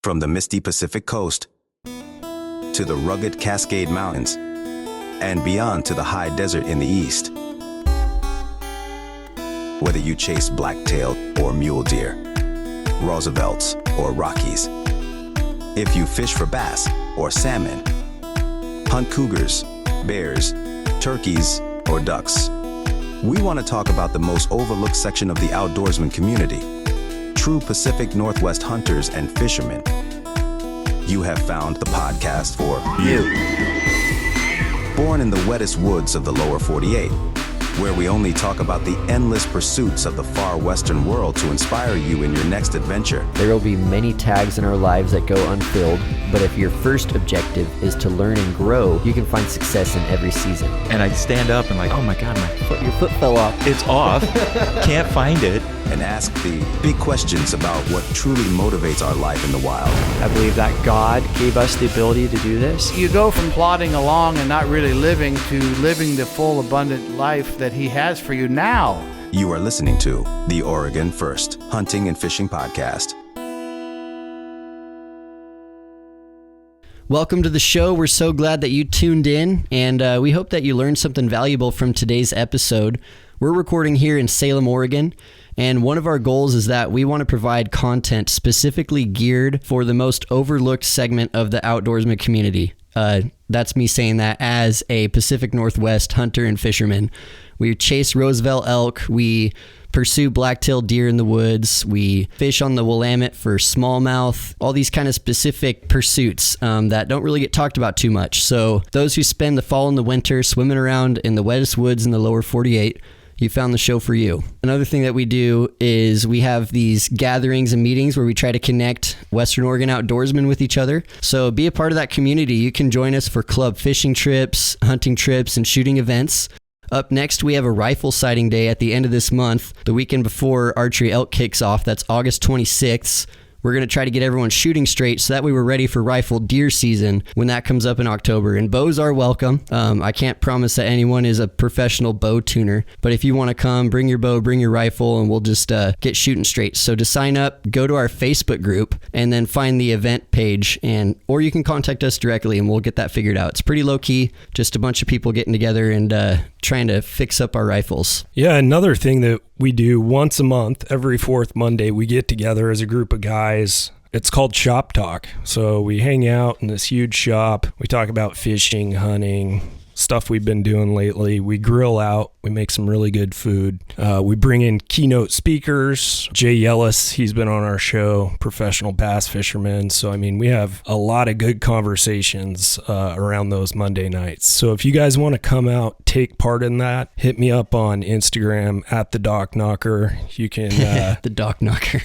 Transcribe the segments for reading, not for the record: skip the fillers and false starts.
From the misty Pacific coast to the rugged Cascade Mountains and beyond to the high desert in the east. Whether you chase blacktailed or mule-deer, Roosevelts or Rockies, if you fish for bass or salmon, hunt cougars, bears, turkeys, or ducks, we want to talk about the most overlooked section of the outdoorsman community, true Pacific Northwest hunters and fishermen. You have found the podcast for you. Born in the wettest woods of the lower 48, where we only talk about the endless pursuits of the far western world to inspire you in your next adventure. There will be many tags in our lives that go unfilled, but if your first objective is to learn and grow, you can find success in every season. And I stand up and like, oh my God, Your foot fell off. it's off. Can't find it. And ask the big questions about what truly motivates our life in the wild. I believe that God gave us the ability to do this. You go from plodding along and not really living to living the full, abundant life that He has for you now. You are listening to the Oregon First Hunting and Fishing Podcast. Welcome to the show. We're so glad that you tuned in, and we hope that you learned something valuable from today's episode. We're recording here in Salem, Oregon, and one of our goals is that we want to provide content specifically geared for the most overlooked segment of the outdoorsman community. That's me saying that as a Pacific Northwest hunter and fisherman. We chase Roosevelt elk, we pursue black-tailed deer in the woods, we fish on the Willamette for smallmouth, all these kind of specific pursuits that don't really get talked about too much. So those who spend the fall and the winter swimming around in the wettest woods in the lower 48, you found the show for you. Another thing that we do is we have these gatherings and meetings where we try to connect Western Oregon outdoorsmen with each other. So be a part of that community. You can join us for club fishing trips, hunting trips, and shooting events. Up next, we have a rifle sighting day at the end of this month, the weekend before archery elk kicks off. That's August 26th. We're going to try to get everyone shooting straight so that way we're ready for rifle deer season when that comes up in October. And bows are welcome. I can't promise that anyone is a professional bow tuner, but if you want to come, bring your bow, bring your rifle, and we'll just get shooting straight. So to sign up, go to our Facebook group and then find the event page, or you can contact us directly and we'll get that figured out. It's pretty low key, just a bunch of people getting together and trying to fix up our rifles. Yeah, another thing that we do once a month, every fourth Monday, we get together as a group of guys. It's called Shop Talk. So we hang out in this huge shop. We talk about fishing, hunting, stuff we've been doing lately. We grill out. We make some really good food. We bring in keynote speakers. Jay Yellis, he's been on our show, professional bass fisherman. So, I mean, we have a lot of good conversations around those Monday nights. So if you guys want to come out, take part in that, hit me up on Instagram at the Dock Knocker. You can The Dock Knocker.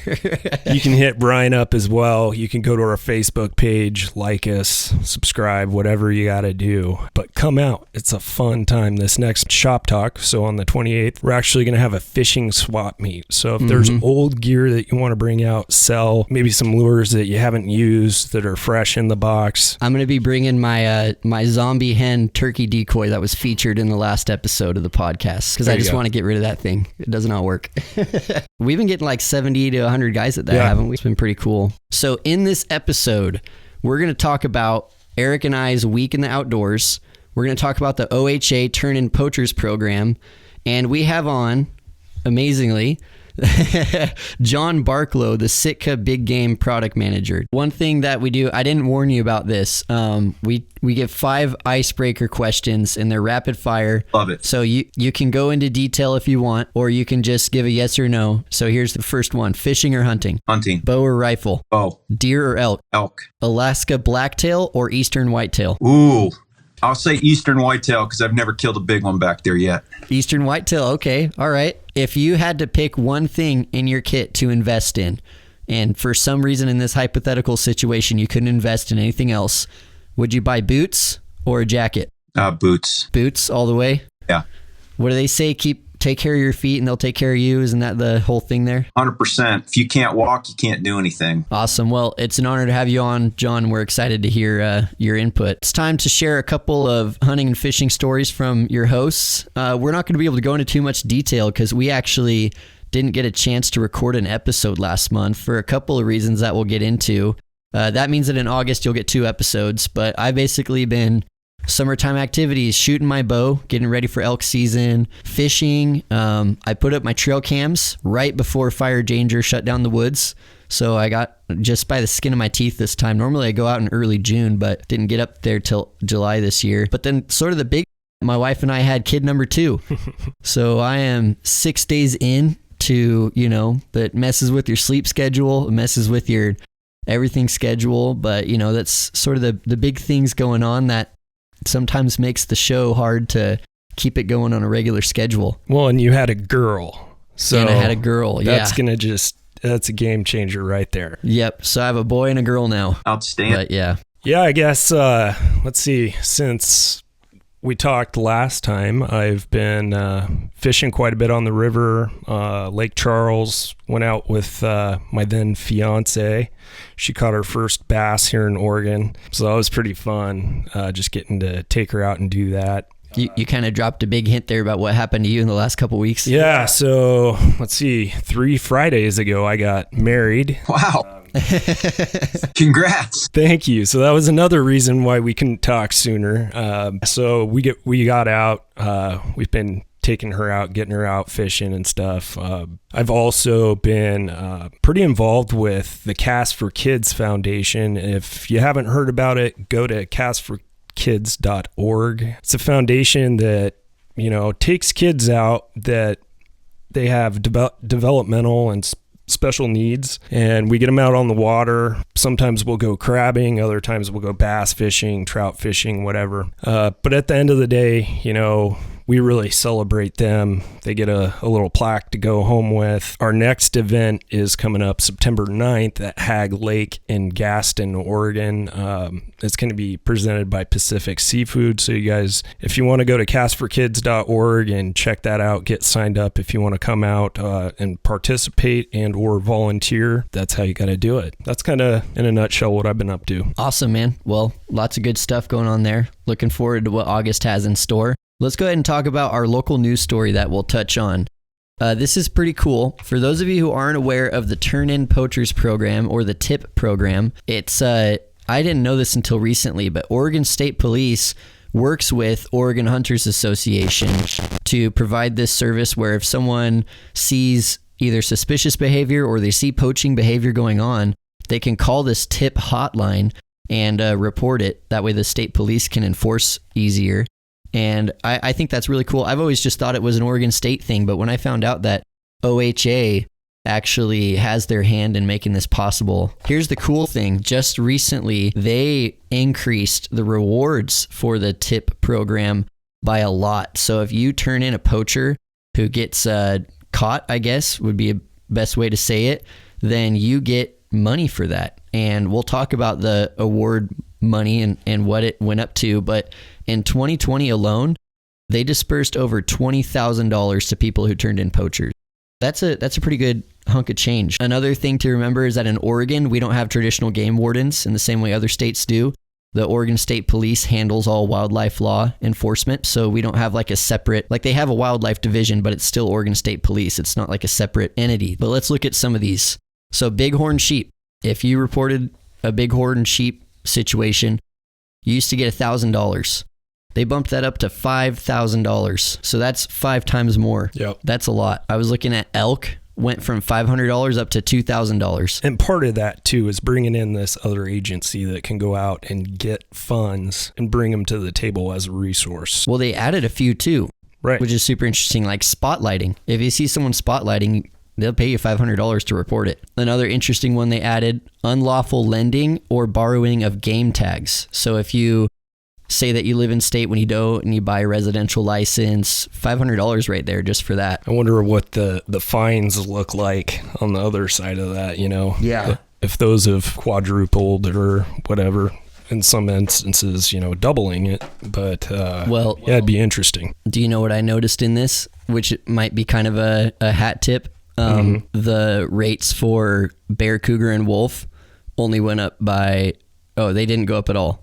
You can hit Brian up as well. You can go to our Facebook page, like us, subscribe, whatever you got to do. But come out. It's a fun time. This next Shop Talk, so on the 28th, we're actually going to have a fishing swap meet. So if there's old gear that you want to bring out, sell, maybe some lures that you haven't used that are fresh in the box. I'm going to be bringing my my zombie hen turkey decoy that was featured in the last episode of the podcast because I just want to get rid of that thing. It does not work. We've been getting like 70 to 100 guys at that, haven't we? It's been pretty cool. So in this episode, we're going to talk about Eric and I's week in the outdoors. We're going to talk about the OHA Turn-In Poachers program, and we have on, amazingly, John Barklow, the Sitka Big Game Product Manager. One thing that we do, I didn't warn you about this. We give 5 icebreaker questions, and they're rapid fire. Love it. So you can go into detail if you want, or you can just give a yes or no. So here's the first one: fishing or hunting? Hunting. Bow or rifle? Bow. Deer or elk? Elk. Alaska blacktail or eastern whitetail? Ooh. I'll say eastern whitetail because I've never killed a big one back there yet. Eastern whitetail, okay, all right. If you had to pick one thing in your kit to invest in, and for some reason in this hypothetical situation you couldn't invest in anything else, would you buy boots or a jacket? Boots. Boots all the way? Yeah. What do they say? Take care of your feet and they'll take care of you. Isn't that the whole thing there? 100%. If you can't walk, you can't do anything. Awesome. Well, it's an honor to have you on, John. We're excited to hear your input. It's time to share a couple of hunting and fishing stories from your hosts. We're not going to be able to go into too much detail because we actually didn't get a chance to record an episode last month for a couple of reasons that we'll get into. That means that in August you'll get 2 episodes, but I've basically been summertime activities, shooting my bow, getting ready for elk season, fishing. I put up my trail cams right before fire danger shut down the woods. So I got just by the skin of my teeth this time. Normally I go out in early June, but didn't get up there till July this year. But then sort of the big, my wife and I had kid number 2. So I am 6 days in to, that messes with your sleep schedule, messes with your everything schedule. But, that's sort of the big things going on that sometimes makes the show hard to keep it going on a regular schedule. Well, and you had a girl. So and I had a girl, that's that's a game changer right there. Yep. So I have a boy and a girl now. Outstanding. But yeah. Yeah, I guess, let's see, since we talked last time, I've been fishing quite a bit on the river. Lake Charles, went out with my then fiance. She caught her first bass here in Oregon. So that was pretty fun, just getting to take her out and do that. You kind of dropped a big hint there about what happened to you in the last couple weeks. Yeah, so let's see, 3 Fridays ago, I got married. Wow. Congrats. Thank you. So that was another reason why we couldn't talk sooner. So we got out. We've been taking her out, getting her out fishing and stuff. I've also been pretty involved with the Cast for Kids Foundation. If you haven't heard about it, go to castforkids.org. It's a foundation that, takes kids out that they have developmental and special needs, and we get them out on the water. Sometimes we'll go crabbing, other times we'll go bass fishing, trout fishing, whatever. But at the end of the day, we really celebrate them. They get a little plaque to go home with. Our next event is coming up September 9th at Hag Lake in Gaston, Oregon. It's going to be presented by Pacific Seafood. So you guys, if you want to go to castforkids.org and check that out, get signed up if you want to come out and participate and or volunteer. That's how you got to do it. That's kind of, in a nutshell, what I've been up to. Awesome, man. Well, lots of good stuff going on there. Looking forward to what August has in store. Let's go ahead and talk about our local news story that we'll touch on. This is pretty cool. For those of you who aren't aware of the Turn-In Poachers program or the TIP program, it's I didn't know this until recently, but Oregon State Police works with Oregon Hunters Association to provide this service where if someone sees either suspicious behavior or they see poaching behavior going on, they can call this TIP hotline and report it. That way the state police can enforce easier. And I think that's really cool. I've always just thought it was an Oregon State thing, but when I found out that OHA actually has their hand in making this possible, here's the cool thing. Just recently, they increased the rewards for the TIP program by a lot. So if you turn in a poacher who gets caught, I guess would be a best way to say it, then you get money for that. And we'll talk about the award money and what it went up to, but in 2020 alone, they dispersed over $20,000 to people who turned in poachers. That's a pretty good hunk of change. Another thing to remember is that in Oregon, we don't have traditional game wardens in the same way other states do. The Oregon State Police handles all wildlife law enforcement, so we don't have like a separate, like they have a wildlife division, but it's still Oregon State Police. It's not like a separate entity. But let's look at some of these. So bighorn sheep. If you reported a bighorn sheep situation, you used to get $1,000. They bumped that up to $5,000. So that's 5 times more. Yep. That's a lot. I was looking at elk, went from $500 up to $2,000. And part of that too is bringing in this other agency that can go out and get funds and bring them to the table as a resource. Well, they added a few too, right? Which is super interesting, like spotlighting. If you see someone spotlighting, they'll pay you $500 to report it. Another interesting one they added, unlawful lending or borrowing of game tags. So if you say that you live in state when you don't and you buy a residential license, $500 right there just for that. I wonder what the fines look like on the other side of that, Yeah. If those have quadrupled or whatever. In some instances, doubling it. But, yeah, it'd be interesting. Do you know what I noticed in this, which might be kind of a hat tip? The rates for bear, cougar, and wolf only went up by, they didn't go up at all.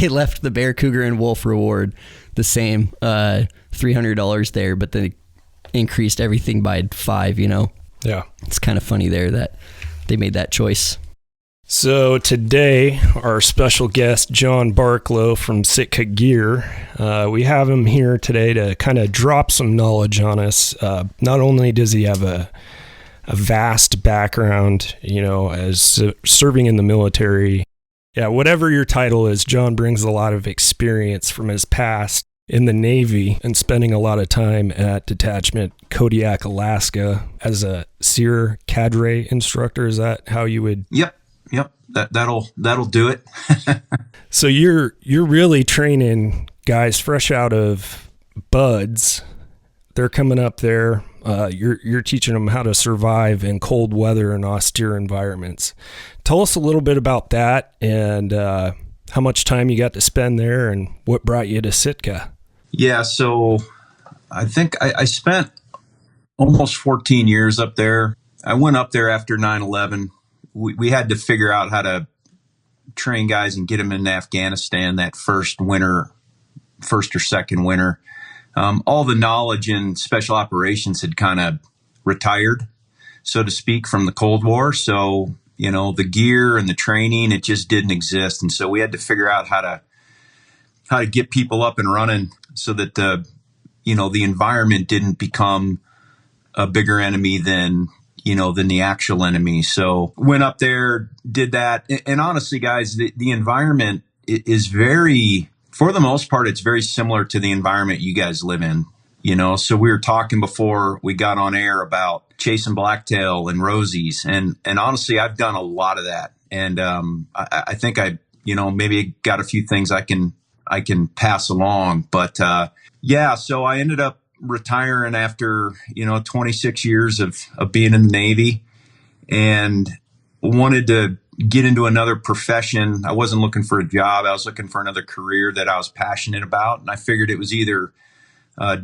They left the bear, cougar, and wolf reward the same, $300 there, but they increased everything by 5, Yeah. It's kind of funny there that they made that choice. So today, our special guest, John Barklow from Sitka Gear, we have him here today to kind of drop some knowledge on us. Not only does he have a vast background, as serving in the military. Yeah, whatever your title is, John brings a lot of experience from his past in the Navy and spending a lot of time at Detachment Kodiak, Alaska as a SEER cadre instructor. Is that how you would? Yep. That'll do it. So you're really training guys fresh out of buds. They're coming up there. You're teaching them how to survive in cold weather and austere environments. Tell us a little bit about that and how much time you got to spend there and what brought you to Sitka. Yeah, so I think I spent almost 14 years up there. I went up there after 9/11. We had to figure out how to train guys and get them in Afghanistan that first or second winter. All the knowledge in special operations had kind of retired, so to speak, from the Cold War. So, the gear and the training, it just didn't exist. And so we had to figure out how to get people up and running so that the environment didn't become a bigger enemy than the actual enemy. So went up there, did that. And honestly, guys, the environment is very, for the most part, it's very similar to the environment you guys live in. So we were talking before we got on air about chasing blacktail and rosies. And honestly, I've done a lot of that. And I think I maybe got a few things I can pass along. But so I ended up retiring after 26 years of being in the Navy, and wanted to get into another profession. I wasn't looking for a job. I was looking for another career that I was passionate about, and I figured it was either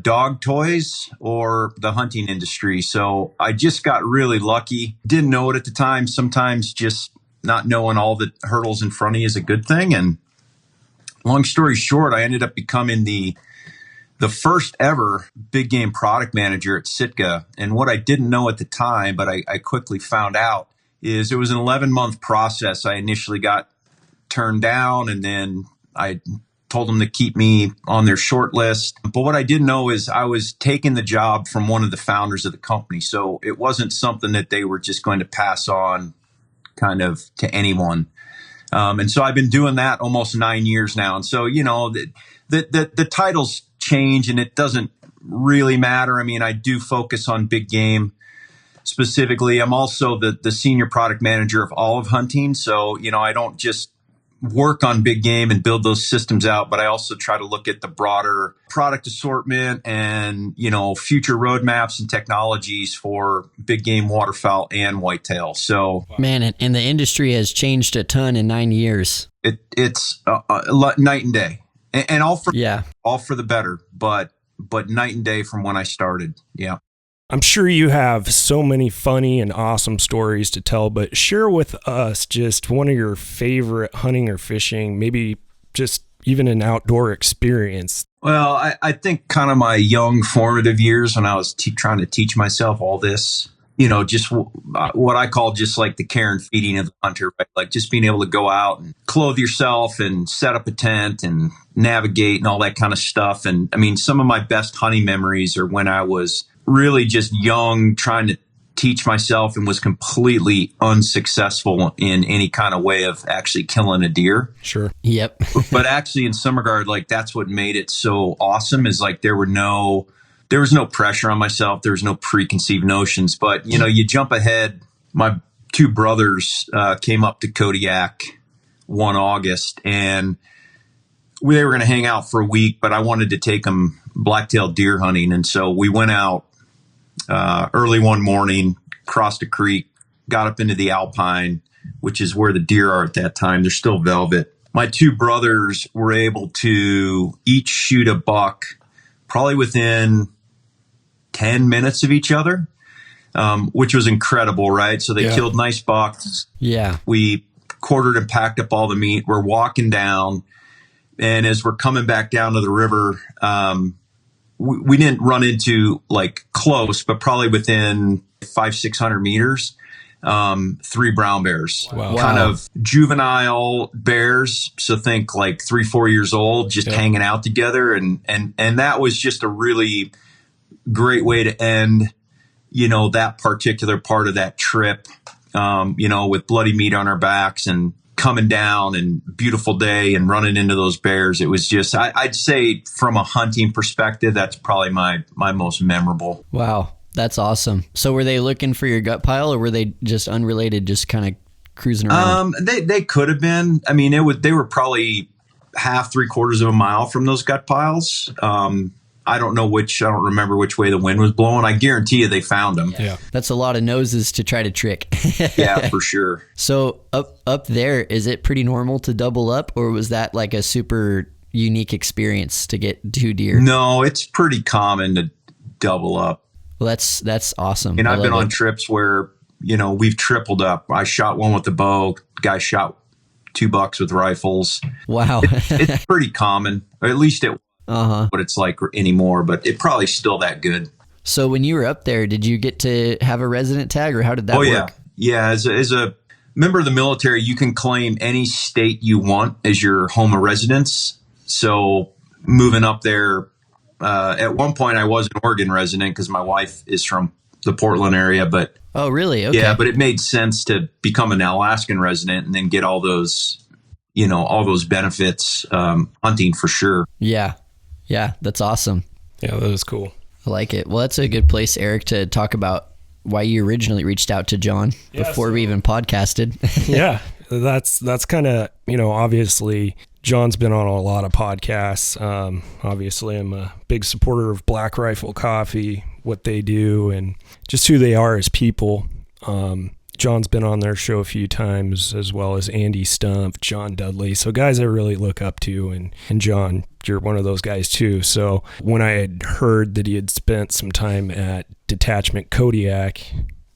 dog toys or the hunting industry. So I just got really lucky. Didn't know it at the time. Sometimes just not knowing all the hurdles in front of you is a good thing. And long story short, I ended up becoming the first ever big game product manager at Sitka. And what I didn't know at the time, but I quickly found out, is it was an 11-month process. I initially got turned down, and then I told them to keep me on their short list. But what I didn't know is I was taking the job from one of the founders of the company. So it wasn't something that they were just going to pass on kind of to anyone. And so I've been doing that almost 9 years now. And so, the titles change, and it doesn't really matter. I mean, I do focus on big game specifically. I'm also the senior product manager of olive hunting. So, I don't just work on big game and build those systems out, but I also try to look at the broader product assortment and, future roadmaps and technologies for big game waterfowl and whitetail. So, man, and the industry has changed a ton in 9 years. It's night and day. And all for the better, but night and day from when I started. Yeah. I'm sure you have so many funny and awesome stories to tell, but share with us just one of your favorite hunting or fishing, maybe just even an outdoor experience. Well, I think kind of my young formative years when I was trying to teach myself all this, just what I call just like the care and feeding of the hunter, right? Like just being able to go out and clothe yourself and set up a tent and navigate and all that kind of stuff. And I mean, some of my best hunting memories are when I was really just young, trying to teach myself, and was completely unsuccessful in any kind of way of actually killing a deer. Sure. Yep. But actually, in some regard, like that's what made it so awesome, is like there was no pressure on myself. There was no preconceived notions. But, you jump ahead. My two brothers came up to Kodiak one August, and they were going to hang out for a week, but I wanted to take them blacktail deer hunting. And so we went out early one morning, crossed a creek, got up into the alpine, which is where the deer are at that time. They're still velvet. My two brothers were able to each shoot a buck probably within 10 minutes of each other, which was incredible, right? So they killed nice bucks. Yeah. We quartered and packed up all the meat. We're walking down, and as we're coming back down to the river, we didn't run into like close, but probably within 500-600 meters. 3 brown bears. Wow. Kind of juvenile bears. So think like 3-4 years old, just hanging out together. And that was just a really great way to end, that particular part of that trip, with bloody meat on our backs and coming down and beautiful day and running into those bears. It was just, I'd say from a hunting perspective, that's probably my most memorable. Wow. That's awesome. So were they looking for your gut pile, or were they just unrelated, just kind of cruising around? They could have been. I mean, they were probably half, 3/4 of a mile from those gut piles. I don't remember which way the wind was blowing. I guarantee you they found them. Yeah. That's a lot of noses to try to trick. Yeah, for sure. So up there, is it pretty normal to double up, or was that like a super unique experience to get 2 deer? No, it's pretty common to double up. Well, that's awesome. And I've been on trips where, we've tripled up. I shot one with the bow. Guy shot 2 bucks with rifles. Wow. It's pretty common, or at least it what it's like anymore, but it probably still that good. So when you were up there, did you get to have a resident tag, or how did that work? Yeah. As a member of the military, you can claim any state you want as your home of residence. So moving up there, at one point I was an Oregon resident because my wife is from the Portland area, but oh, really? Okay. Yeah, but it made sense to become an Alaskan resident and then get all those benefits, hunting for sure. Yeah, that's awesome. Yeah, that was cool. I like it. Well, that's a good place, Eric, to talk about why you originally reached out to John before we even podcasted. Yeah, that's kind of, obviously John's been on a lot of podcasts. Obviously, I'm a big supporter of Black Rifle Coffee, what they do, and just who they are as people. John's been on their show a few times, as well as Andy Stump, John Dudley. So guys I really look up to, and John, you're one of those guys too. So when I had heard that he had spent some time at Detachment Kodiak,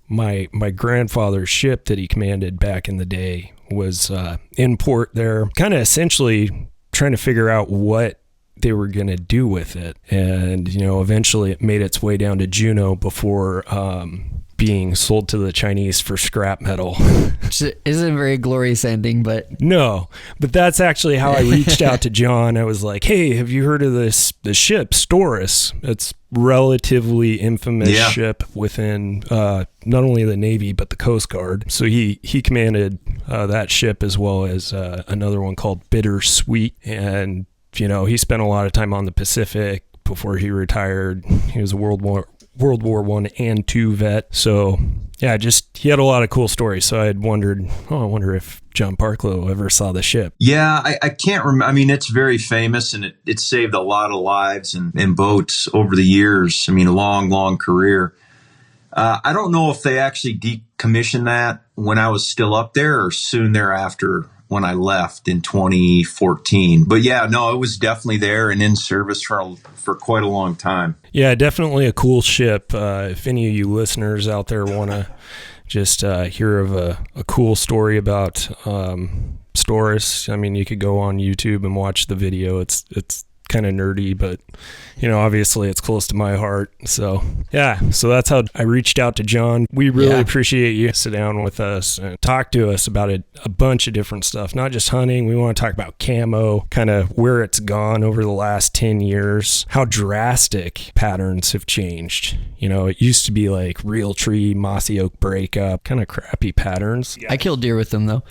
my grandfather's ship that he commanded back in the day was in port there, kind of essentially trying to figure out what they were going to do with it. And, eventually it made its way down to Juneau before being sold to the Chinese for scrap metal. Which isn't a very glorious ending, but... No, but that's actually how I reached out to John. I was like, hey, have you heard of the ship, Storus? It's relatively infamous ship within not only the Navy, but the Coast Guard. So he commanded that ship, as well as another one called Bittersweet. And, he spent a lot of time on the Pacific before he retired. He was a World War I and II vet. So yeah, he had a lot of cool stories. So I had wondered, I wonder if John Barklow ever saw the ship. Yeah, I can't remember. I mean, it's very famous, and it saved a lot of lives and boats over the years. I mean, a long career. I don't know if they actually decommissioned that when I was still up there or soon thereafter when I left in 2014. But yeah, no, it was definitely there and in service for quite a long time. Yeah, definitely a cool ship. If any of you listeners out there want to just hear of a cool story about Storus, I mean, you could go on YouTube and watch the video. It's kind of nerdy, but obviously it's close to my heart. So yeah, so that's how I reached out to John. We really appreciate you sit down with us and talk to us about a bunch of different stuff, not just hunting. We want to talk about camo, kind of where it's gone over the last 10 years, how drastic patterns have changed. It used to be like real tree, mossy oak breakup, kind of crappy patterns. I killed deer with them though.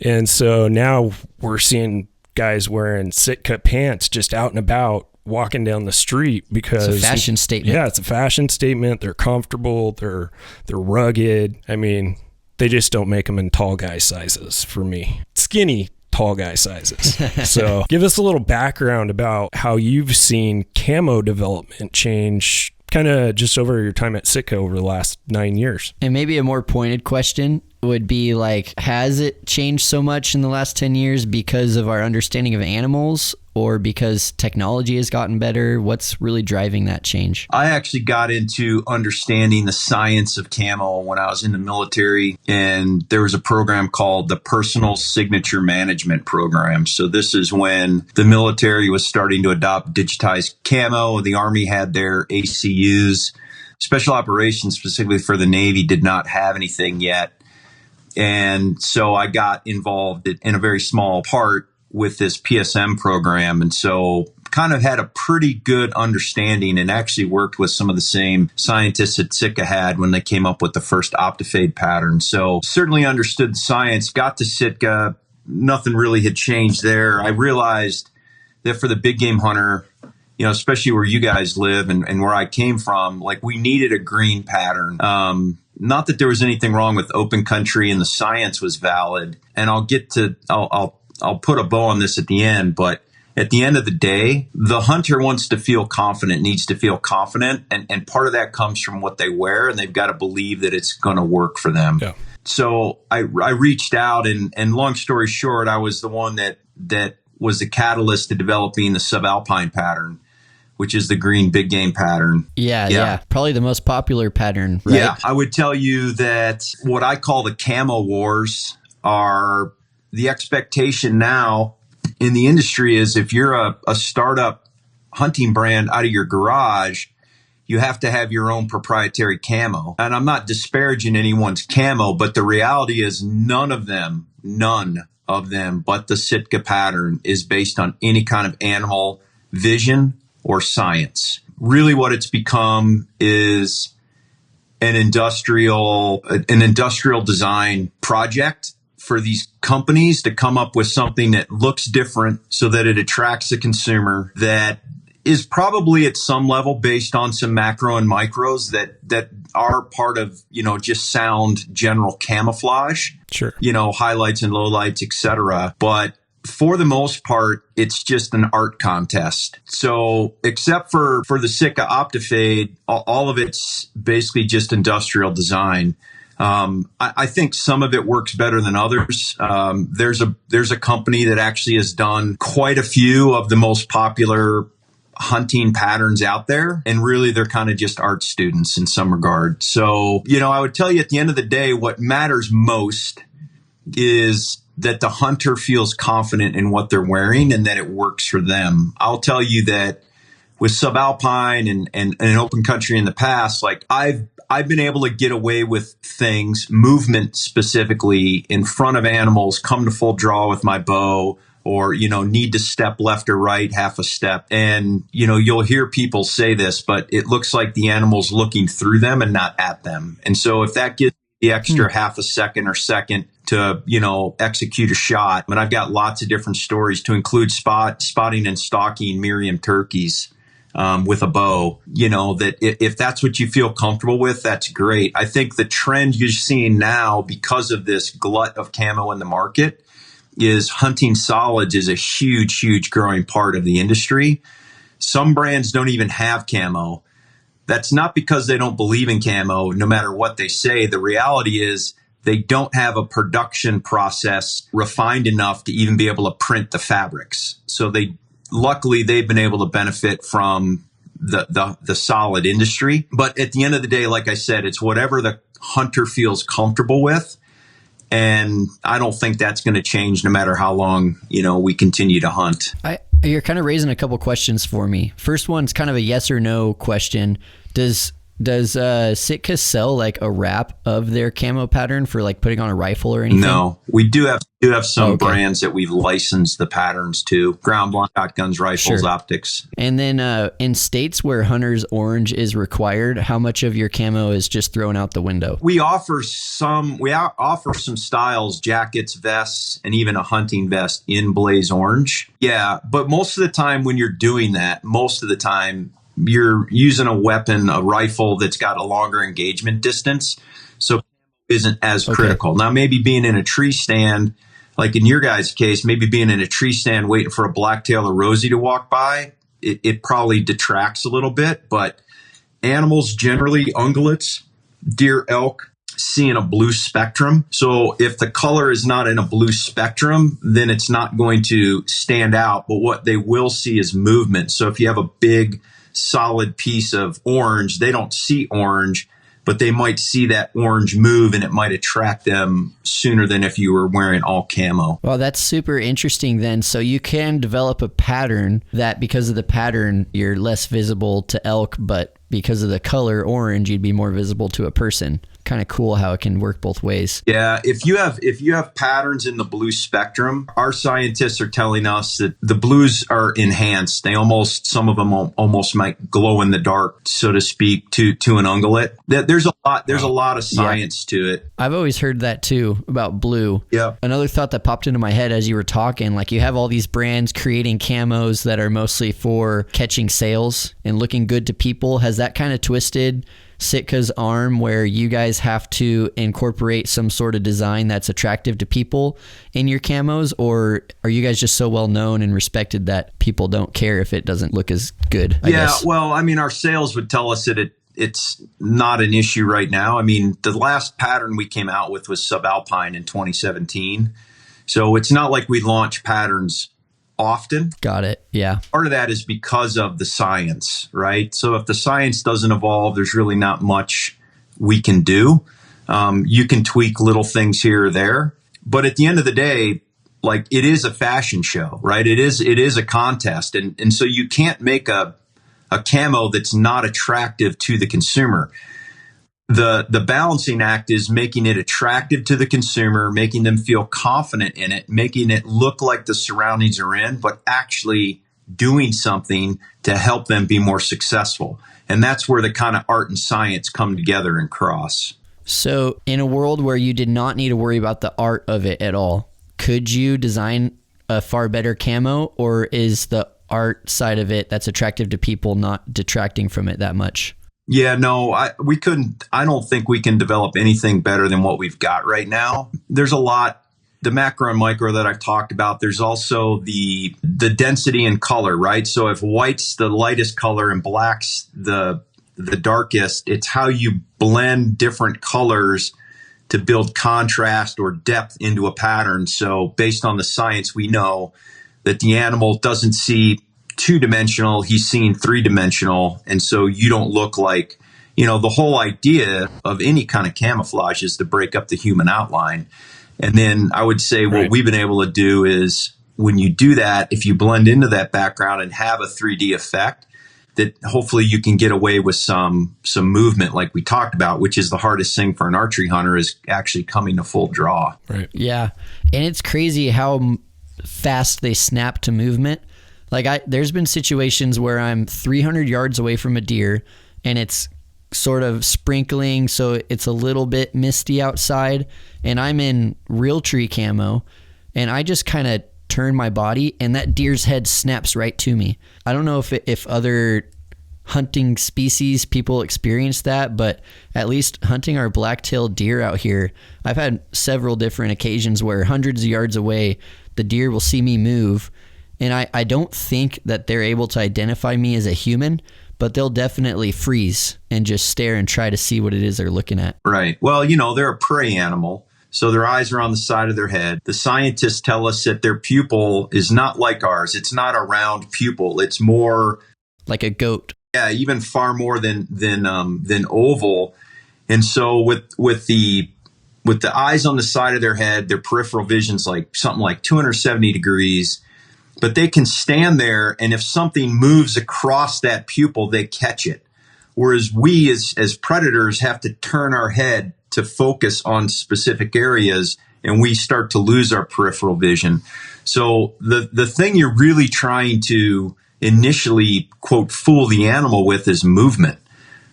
And so now we're seeing guys wearing Sitka pants just out and about, walking down the street because it's a fashion statement. Yeah, it's a fashion statement. They're comfortable. They're rugged. I mean, they just don't make them in tall guy sizes for me. Skinny tall guy sizes. So give us a little background about how you've seen camo development change kind of just over your time at Sitka over the last 9 years. And maybe a more pointed question would be like, has it changed so much in the last 10 years because of our understanding of animals, or because technology has gotten better? What's really driving that change? I actually got into understanding the science of camo when I was in the military, and there was a program called the Personal Signature Management Program. So this is when the military was starting to adopt digitized camo. The Army had their ACUs. Special operations, specifically for the Navy, did not have anything yet. And so I got involved in a very small part with this PSM program. And so kind of had a pretty good understanding and actually worked with some of the same scientists that Sitka had when they came up with the first optifade pattern. So certainly understood the science, got to Sitka, nothing really had changed there. I realized that for the big game hunter, you know, especially where you guys live and where I came from, like we needed a green pattern. Not that there was anything wrong with open country and the science was valid. And I'll put a bow on this at the end, but at the end of the day, the hunter wants to feel confident, needs to feel confident. And part of that comes from what they wear, and they've got to believe that it's going to work for them. Yeah. So I reached out, and long story short, I was the one that was the catalyst to developing the subalpine pattern, which is the green big game pattern. Yeah. Probably the most popular pattern, right? Yeah. I would tell you that what I call the camo wars are the expectation now in the industry is if you're a startup hunting brand out of your garage, you have to have your own proprietary camo. And I'm not disparaging anyone's camo, but the reality is none of them but the Sitka pattern is based on any kind of animal vision or science. Really what it's become is an industrial design project for these companies to come up with something that looks different so that it attracts the consumer, that is probably at some level based on some macro and micros that are part of, you know, just sound general camouflage. Sure. You know, highlights and lowlights, etc. But for the most part, it's just an art contest. So except for the Sitka Optifade, all of it's basically just industrial design. I think some of it works better than others. There's a company that actually has done quite a few of the most popular hunting patterns out there. And really, they're kind of just art students in some regard. So, you know, I would tell you at the end of the day, what matters most is that the hunter feels confident in what they're wearing and that it works for them. I'll tell you that with subalpine and open country in the past, like I've been able to get away with things, movement specifically, in front of animals, come to full draw with my bow, or, you know, need to step left or right half a step. And, you know, you'll hear people say this, but it looks like the animal's looking through them and not at them. And so if that gives the extra half a second or second to, you know, execute a shot, and I've got lots of different stories to include spotting and stalking Miriam turkeys with a bow, you know, that if that's what you feel comfortable with, that's great. I think the trend you're seeing now because of this glut of camo in the market is hunting solids is a huge growing part of the industry. Some brands don't even have camo. That's not because they don't believe in camo, no matter what they say. The reality is they don't have a production process refined enough to even be able to print the fabrics. So luckily they've been able to benefit from the solid industry. But at the end of the day, like I said, it's whatever the hunter feels comfortable with. And I don't think that's going to change no matter how long, you know, we continue to hunt. You're kind of raising a couple questions for me. First one's kind of a yes or no question. Does Sitka sell like a wrap of their camo pattern for like putting on a rifle or anything? No, we do have some brands that we've licensed the patterns to: ground blind, shotguns, rifles, optics. And then in states where hunter's orange is required, how much of your camo is just thrown out the window? We offer some styles, jackets, vests, and even a hunting vest in blaze orange. Yeah, but most of the time when you're doing that, you're using a weapon, a rifle that's got a longer engagement distance, so isn't as critical. Now, maybe being in a tree stand, like in your guys' case, maybe being in a tree stand waiting for a blacktail or rosy to walk by, it probably detracts a little bit. But animals generally, ungulates, deer, elk, see in a blue spectrum. So if the color is not in a blue spectrum, then it's not going to stand out. But what they will see is movement. So if you have a big solid piece of orange, they don't see orange. but they might see that orange move and it might attract them sooner than if you were wearing all camo. Well, that's super interesting then. So you can develop a pattern that because of the pattern, you're less visible to elk, but because of the color orange, you'd be more visible to a person. Kind of cool how it can work both ways. Yeah, if you have patterns in the blue spectrum, our scientists are telling us that the blues are enhanced. Some of them almost might glow in the dark, so to speak, to an ungulate. There's a lot of science to it. I've always heard that too about blue. Yeah. Another thought that popped into my head as you were talking, like you have all these brands creating camos that are mostly for catching sales and looking good to people. Has that kind of twisted Sitka's arm where you guys have to incorporate some sort of design that's attractive to people in your camos, or are you guys just so well known and respected that people don't care if it doesn't look as good? I guess. Well, I mean, our sales would tell us that it's not an issue right now. I mean, the last pattern we came out with was subalpine in 2017. So it's not like we launch patterns often. Got it. Yeah. Part of that is because of the science, right? So if the science doesn't evolve, there's really not much we can do. You can tweak little things here or there, but at the end of the day, like it is a fashion show, right? It is a contest. And so you can't make a camo that's not attractive to the consumer. The balancing act is making it attractive to the consumer, making them feel confident in it, making it look like the surroundings are in, but actually doing something to help them be more successful. And that's where the kind of art and science come together and cross. So in a world where you did not need to worry about the art of it at all, could you design a far better camo, or is the art side of it that's attractive to people not detracting from it that much? Yeah, no, we couldn't. I don't think we can develop anything better than what we've got right now. There's a lot, the macro and micro that I've talked about. There's also the density and color, right? So if white's the lightest color and black's the darkest, it's how you blend different colors to build contrast or depth into a pattern. So based on the science, we know that the animal doesn't see two-dimensional, he's seeing three-dimensional. And so you don't look like, the whole idea of any kind of camouflage is to break up the human outline. And then I would say what we've been able to do is when you do that, if you blend into that background and have a 3D effect, that hopefully you can get away with some movement like we talked about, which is the hardest thing for an archery hunter is actually coming to full draw. Right. Yeah. And it's crazy how fast they snap to movement. Like there's been situations where I'm 300 yards away from a deer and it's sort of sprinkling, so it's a little bit misty outside, and I'm in real tree camo, and I just kind of turn my body and that deer's head snaps right to me. I don't know if other hunting species people experience that, but at least hunting our black-tailed deer out here, I've had several different occasions where hundreds of yards away, the deer will see me move. And I don't think that they're able to identify me as a human, but they'll definitely freeze and just stare and try to see what it is they're looking at. Right. Well, they're a prey animal, so their eyes are on the side of their head. The scientists tell us that their pupil is not like ours. It's not a round pupil. It's more like a goat. Yeah, even far more than oval. And so with the eyes on the side of their head, their peripheral vision's like something like 270 degrees. But they can stand there, and if something moves across that pupil, they catch it. Whereas we as predators have to turn our head to focus on specific areas, and we start to lose our peripheral vision. So the thing you're really trying to initially, quote, fool the animal with is movement,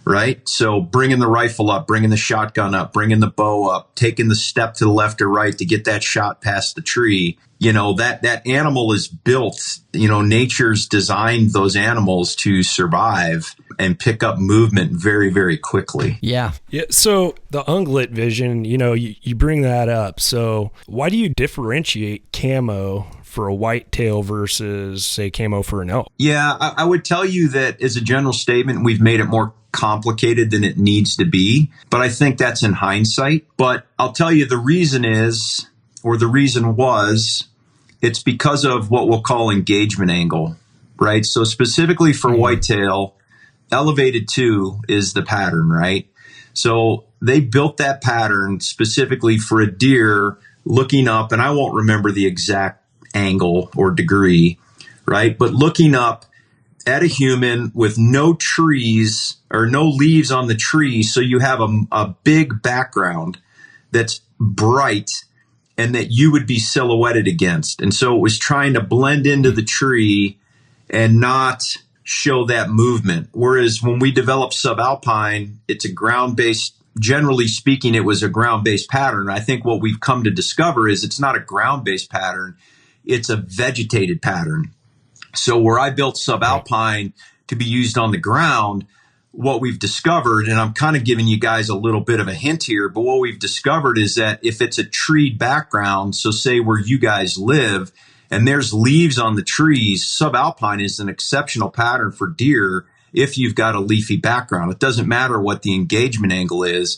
right? So bringing the rifle up, bringing the shotgun up, bringing the bow up, taking the step to the left or right to get that shot past the tree. That animal is built, nature's designed those animals to survive and pick up movement very, very quickly. Yeah. Yeah. So the ungulate vision, you bring that up. So why do you differentiate camo for a whitetail versus, say, camo for an elk? Yeah, I would tell you that as a general statement, we've made it more complicated than it needs to be. But I think that's in hindsight. But I'll tell you the reason was, it's because of what we'll call engagement angle, right? So specifically for whitetail, elevated 2 is the pattern, right? So they built that pattern specifically for a deer looking up, and I won't remember the exact angle or degree, right? But looking up at a human with no trees or no leaves on the tree. So you have a big background that's bright and that you would be silhouetted against. And so it was trying to blend into the tree and not show that movement. Whereas when we developed subalpine, it's a ground-based, generally speaking, it was a ground-based pattern. I think what we've come to discover is it's not a ground-based pattern, it's a vegetated pattern. So where I built subalpine to be used on the ground, what we've discovered, and I'm kind of giving you guys a little bit of a hint here, but what we've discovered is that if it's a treed background, so say where you guys live, and there's leaves on the trees, subalpine is an exceptional pattern for deer if you've got a leafy background. It doesn't matter what the engagement angle is,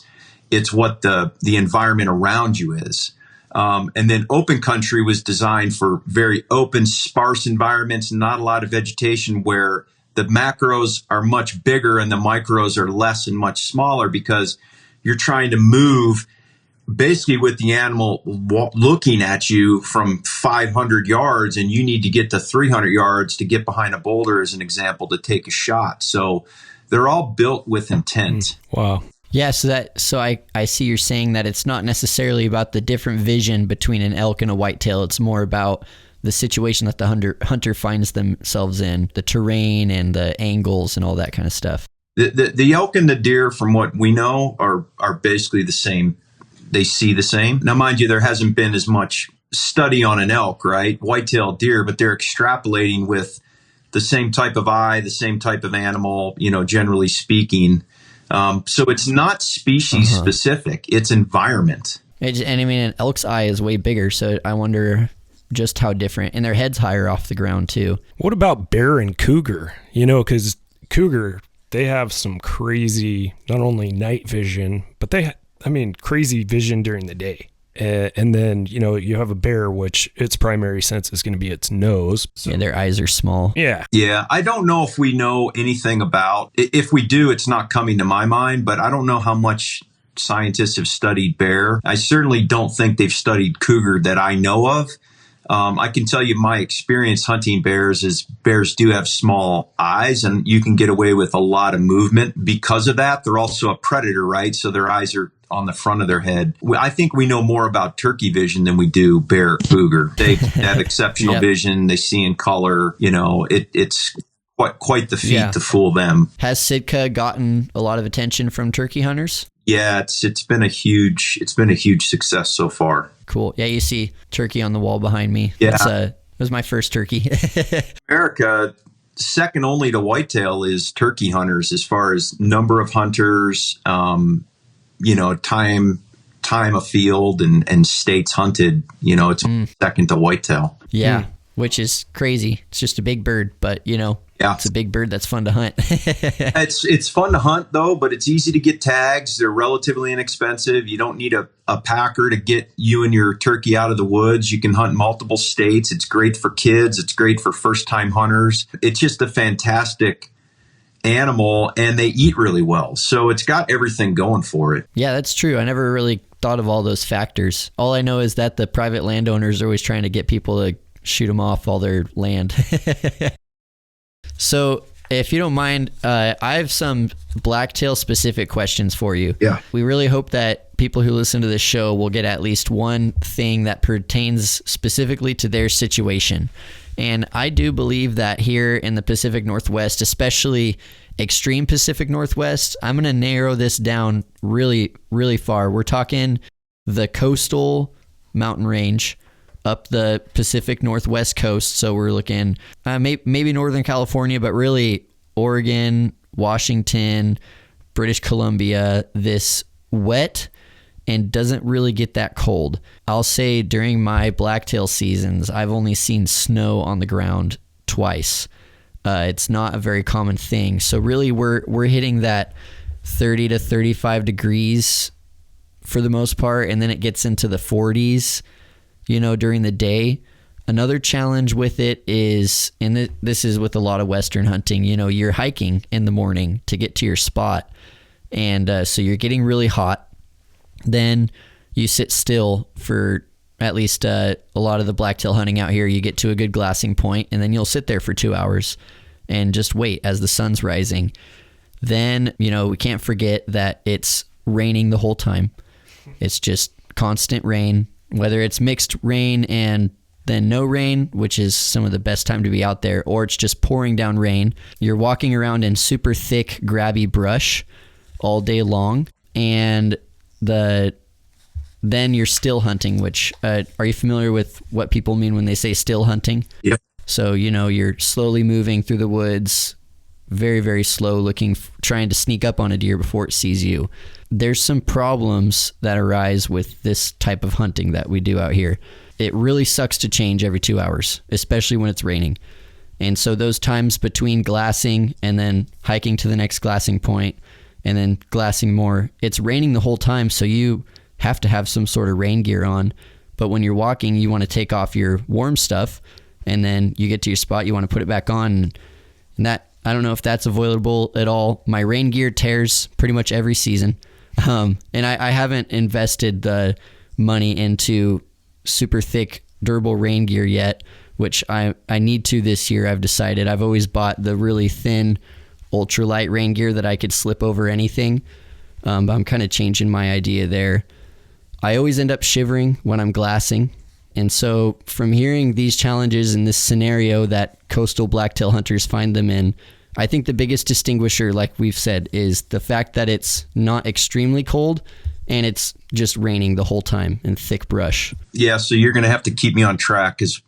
it's what the environment around you is. And then open country was designed for very open, sparse environments, not a lot of vegetation, where the macros are much bigger and the micros are less and much smaller, because you're trying to move basically with the animal looking at you from 500 yards, and you need to get to 300 yards to get behind a boulder, as an example, to take a shot. So they're all built with intent. Wow. Yeah, so I see you're saying that it's not necessarily about the different vision between an elk and a whitetail. It's more about the situation that the hunter finds themselves in, the terrain and the angles and all that kind of stuff. The elk and the deer, from what we know, are basically the same. They see the same. Now, mind you, there hasn't been as much study on an elk, right? White-tailed deer, but they're extrapolating with the same type of eye, the same type of animal, generally speaking. So it's not species specific, it's environment. And I mean, an elk's eye is way bigger, so I wonder just how different. And their head's higher off the ground too. What about bear and cougar? Because cougar, they have some crazy, not only night vision, but crazy vision during the day. And then, you have a bear, which its primary sense is going to be its nose. So. Yeah, their eyes are small. Yeah. Yeah. I don't know if we know anything about, if we do, it's not coming to my mind, but I don't know how much scientists have studied bear. I certainly don't think they've studied cougar that I know of. I can tell you my experience hunting bears is bears do have small eyes, and you can get away with a lot of movement because of that. They're also a predator, right? So their eyes are on the front of their head. I think we know more about turkey vision than we do bear cougar. They have exceptional vision. They see in color. It's quite the feat to fool them. Has Sitka gotten a lot of attention from turkey hunters? Yeah, it's been a huge success so far. Cool. Yeah, you see turkey on the wall behind me. Yeah, it was my first turkey. America, second only to whitetail, is turkey hunters as far as number of hunters, time of field and states hunted. It's second to whitetail. Yeah, which is crazy. It's just a big bird, but it's a big bird that's fun to hunt. It's fun to hunt though, but it's easy to get tags. They're relatively inexpensive. You don't need a packer to get you and your turkey out of the woods. You can hunt multiple states. It's great for kids. It's great for first-time hunters. It's just a fantastic animal, and they eat really well. So it's got everything going for it. Yeah, that's true. I never really thought of all those factors. All I know is that the private landowners are always trying to get people to shoot them off all their land. So if you don't mind, I have some blacktail specific questions for you. Yeah. We really hope that people who listen to this show will get at least one thing that pertains specifically to their situation. And I do believe that here in the Pacific Northwest, especially extreme Pacific Northwest, I'm going to narrow this down really, really far. We're talking the coastal mountain range up the Pacific Northwest coast. So we're looking maybe Northern California, but really Oregon, Washington, British Columbia, this wet and doesn't really get that cold. I'll say during my blacktail seasons, I've only seen snow on the ground twice. It's not a very common thing. So really we're hitting that 30 to 35 degrees for the most part. And then it gets into the 40s, during the day. Another challenge with it is, and this is with a lot of Western hunting, you're hiking in the morning to get to your spot. And so you're getting really hot. Then you sit still for at least a lot of the blacktail hunting out here. You get to a good glassing point, and then you'll sit there for 2 hours and just wait as the sun's rising. Then, we can't forget that it's raining the whole time. It's just constant rain, whether it's mixed rain and then no rain, which is some of the best time to be out there, or it's just pouring down rain. You're walking around in super thick, grabby brush all day long, and then you're still hunting, which, are you familiar with what people mean when they say still hunting? Yep. So, you're slowly moving through the woods, very, very slow, trying to sneak up on a deer before it sees you. There's some problems that arise with this type of hunting that we do out here. It really sucks to change every 2 hours, especially when it's raining. And so those times between glassing and then hiking to the next glassing point and then glassing more, it's raining the whole time, so you have to have some sort of rain gear on. But when you're walking, you want to take off your warm stuff, and then you get to your spot, you want to put it back on. And that, I don't know if that's avoidable at all. My rain gear tears pretty much every season. And I haven't invested the money into super thick, durable rain gear yet, which I need to this year. I've decided. I've always bought the really thin, ultralight rain gear that I could slip over anything. But I'm kind of changing my idea there. I always end up shivering when I'm glassing. And so from hearing these challenges in this scenario that coastal blacktail hunters find them in, I think the biggest distinguisher, like we've said, is the fact that it's not extremely cold and it's just raining the whole time in thick brush. Yeah, so you're going to have to keep me on track, because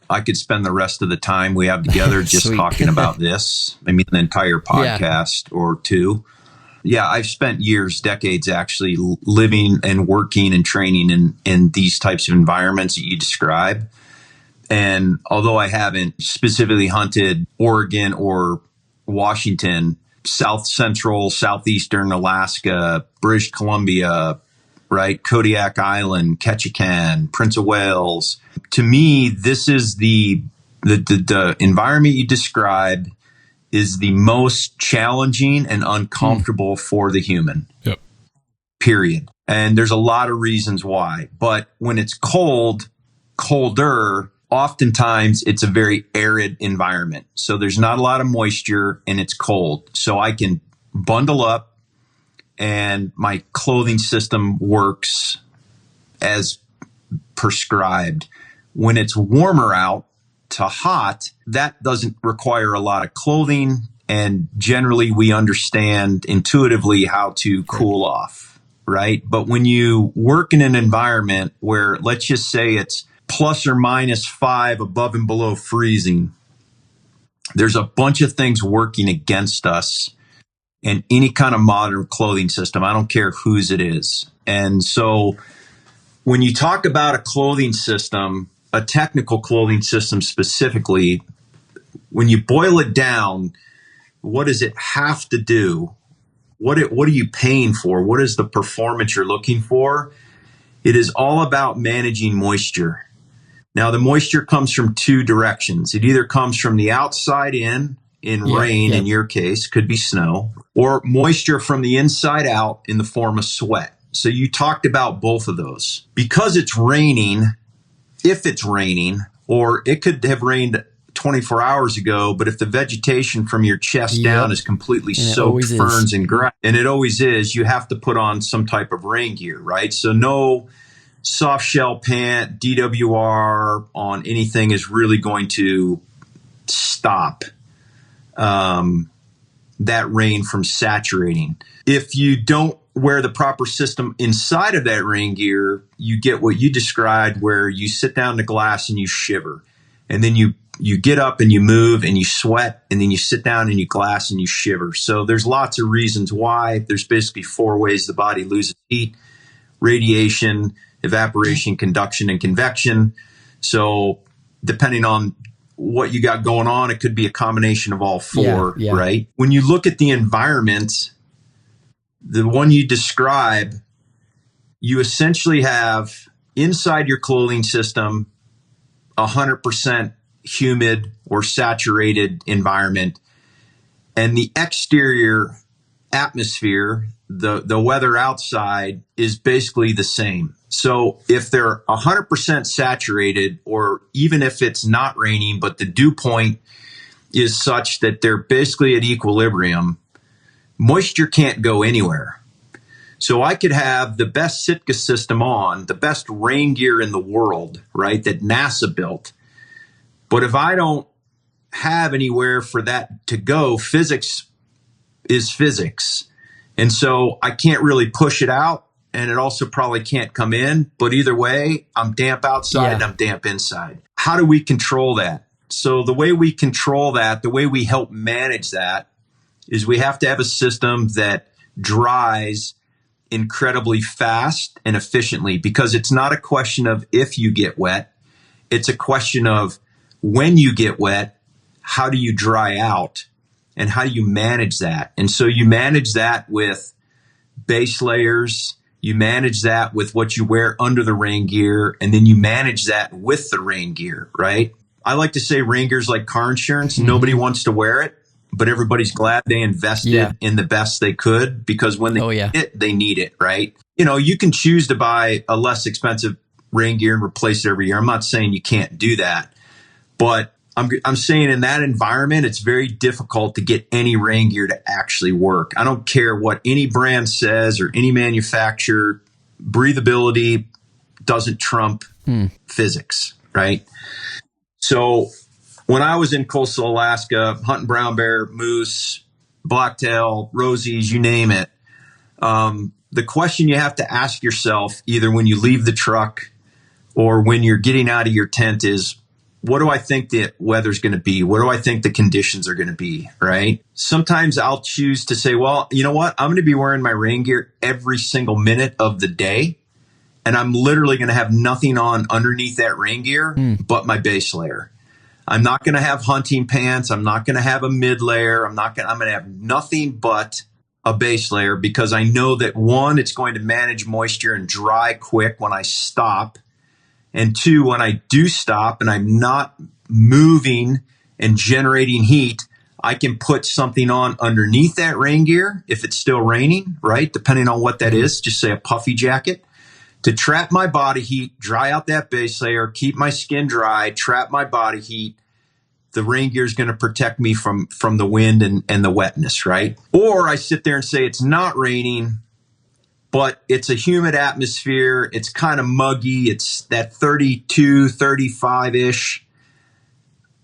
I could spend the rest of the time we have together just talking about this. I mean, an entire podcast or two. Yeah, I've spent years, decades actually, living and working and training in these types of environments that you describe. And although I haven't specifically hunted Oregon or Washington, South Central, Southeastern Alaska, British Columbia, right, Kodiak Island, Ketchikan, Prince of Wales, to me, this is the environment you described is the most challenging and uncomfortable for the human. Yep. Period. And there's a lot of reasons why. But when it's colder, oftentimes it's a very arid environment. So there's not a lot of moisture and it's cold. So I can bundle up and my clothing system works as prescribed. When it's warmer out to hot, that doesn't require a lot of clothing. And generally we understand intuitively how to cool off, right? But when you work in an environment where, let's just say it's plus or minus 5 above and below freezing, there's a bunch of things working against us in any kind of modern clothing system. I don't care whose it is. And so when you talk about a clothing system, a technical clothing system specifically, when you boil it down, what does it have to do? What are you paying for? What is the performance you're looking for? It is all about managing moisture. Now, the moisture comes from two directions. It either comes from the outside in rain, in your case, could be snow, or moisture from the inside out in the form of sweat. So you talked about both of those. Because it's raining, if it's raining, or it could have rained 24 hours ago, but if the vegetation from your chest down is completely soaked, ferns and grass, and it always is, you have to put on some type of rain gear, right? So no soft shell pant, DWR on anything is really going to stop that rain from saturating. If you don't wear the proper system inside of that rain gear, you get what you described, where you sit down to glass and you shiver. And then you get up and you move and you sweat, and then you sit down and you glass and you shiver. So there's lots of reasons why. There's basically 4 ways the body loses heat: radiation, evaporation, conduction, and convection. So depending on what you got going on, it could be a combination of all 4, right? When you look at the environment, the one you describe, you essentially have inside your clothing system 100% humid or saturated environment, and the exterior atmosphere, the weather outside is basically the same. So if they're 100% saturated, or even if it's not raining, but the dew point is such that they're basically at equilibrium, moisture can't go anywhere. So I could have the best Sitka system on, the best rain gear in the world, right, that NASA built. But if I don't have anywhere for that to go, physics is physics. And so I can't really push it out, and it also probably can't come in. But either way, I'm damp outside and I'm damp inside. How do we control that? So the way we control that, the way we help manage that, is we have to have a system that dries incredibly fast and efficiently, because it's not a question of if you get wet. It's a question of when you get wet, how do you dry out, and how do you manage that? And so you manage that with base layers, you manage that with what you wear under the rain gear, and then you manage that with the rain gear, right? I like to say rain gear is like car insurance. Nobody wants to wear it, but everybody's glad they invested in the best they could, because when they need it, they need it, right? You know, you can choose to buy a less expensive rain gear and replace it every year. I'm not saying you can't do that, but I'm saying in that environment, it's very difficult to get any rain gear to actually work. I don't care what any brand says or any manufacturer, breathability doesn't trump physics, right? So when I was in coastal Alaska, hunting brown bear, moose, blacktail, rosies, you name it, the question you have to ask yourself, either when you leave the truck or when you're getting out of your tent, is, what do I think the weather's going to be? What do I think the conditions are going to be, right? Sometimes I'll choose to say, well, you know what? I'm going to be wearing my rain gear every single minute of the day, and I'm literally going to have nothing on underneath that rain gear but my base layer. I'm not going to have hunting pants. I'm not going to have a mid layer. I'm going to have nothing but a base layer, because I know that, one, it's going to manage moisture and dry quick when I stop. And two, when I do stop and I'm not moving and generating heat, I can put something on underneath that rain gear if it's still raining, right? Depending on what that is, just say a puffy jacket, to trap my body heat, dry out that base layer, keep my skin dry, trap my body heat. The rain gear is going to protect me from the wind and the wetness, right? Or I sit there and say it's not raining, but it's a humid atmosphere. It's kind of muggy. It's that 32, 35-ish.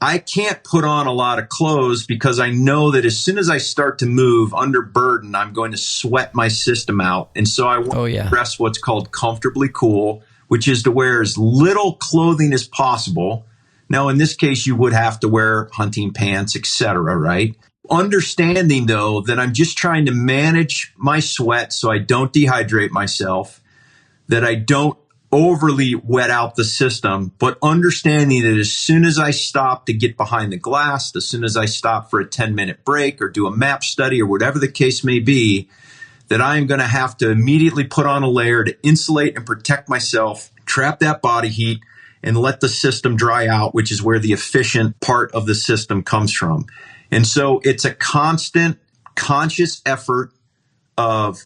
I can't put on a lot of clothes, because I know that as soon as I start to move under burden, I'm going to sweat my system out. And so I want to dress what's called comfortably cool, which is to wear as little clothing as possible. Now, in this case, you would have to wear hunting pants, etc., right? Understanding, though, that I'm just trying to manage my sweat so I don't dehydrate myself, that I don't overly wet out the system, but understanding that as soon as I stop to get behind the glass, as soon as I stop for a 10-minute break or do a map study or whatever the case may be, that I am going to have to immediately put on a layer to insulate and protect myself, trap that body heat, and let the system dry out, which is where the efficient part of the system comes from. And so it's a constant, conscious effort of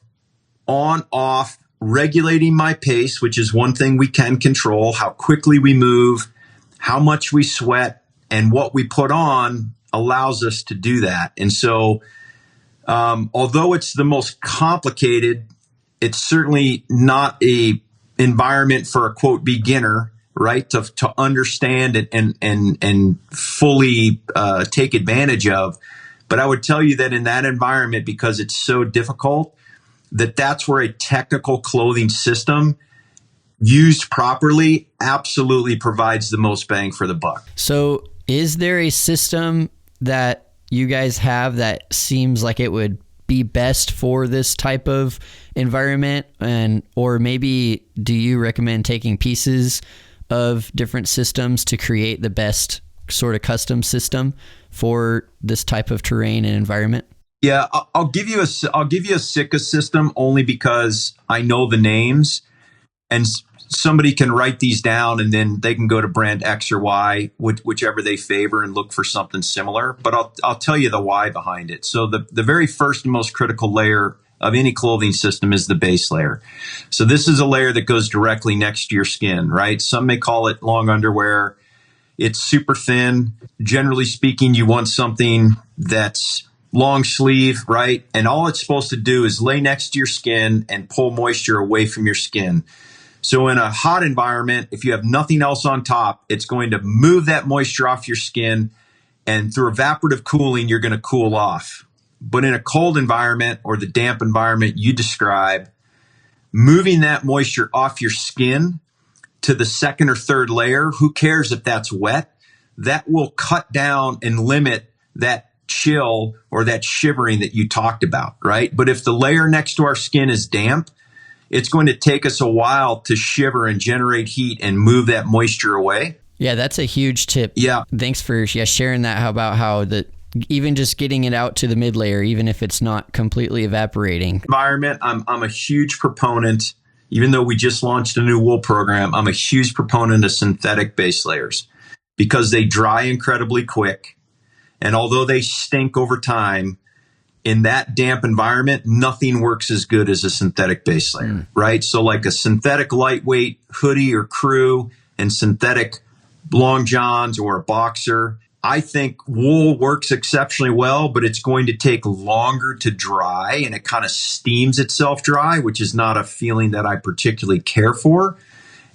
on, off, regulating my pace, which is one thing we can control, how quickly we move, how much we sweat, and what we put on allows us to do that. And so although it's the most complicated, it's certainly not a environment for a, quote, beginner, right, to understand and fully take advantage of. But I would tell you that in that environment, because it's so difficult, that's where a technical clothing system used properly absolutely provides the most bang for the buck. So is there a system that you guys have that seems like it would be best for this type of environment? Or maybe do you recommend taking pieces of different systems to create the best sort of custom system for this type of terrain and environment? Yeah, I'll give you a Sitka system only because I know the names, and somebody can write these down and then they can go to brand X or Y, whichever they favor, and look for something similar. But I'll tell you the why behind it. So the very first and most critical layer of any clothing system is the base layer. So this is a layer that goes directly next to your skin, right? Some may call it long underwear. It's super thin. Generally speaking, you want something that's long sleeve, right? And all it's supposed to do is lay next to your skin and pull moisture away from your skin. So in a hot environment, if you have nothing else on top, it's going to move that moisture off your skin, and through evaporative cooling, you're going to cool off. But in a cold environment, or the damp environment you describe, moving that moisture off your skin to the second or third layer, who cares if that's wet? That will cut down and limit that chill or that shivering that you talked about, right? But if the layer next to our skin is damp, it's going to take us a while to shiver and generate heat and move that moisture away. Yeah, that's a huge tip. Yeah. Thanks for sharing that. How even just getting it out to the mid layer, even if it's not completely evaporating. Environment, I'm a huge proponent, even though we just launched a new wool program, I'm a huge proponent of synthetic base layers because they dry incredibly quick. And although they stink over time, in that damp environment, nothing works as good as a synthetic base layer, right? So like a synthetic lightweight hoodie or crew and synthetic long johns or a boxer, I think wool works exceptionally well, but it's going to take longer to dry, and it kind of steams itself dry, which is not a feeling that I particularly care for.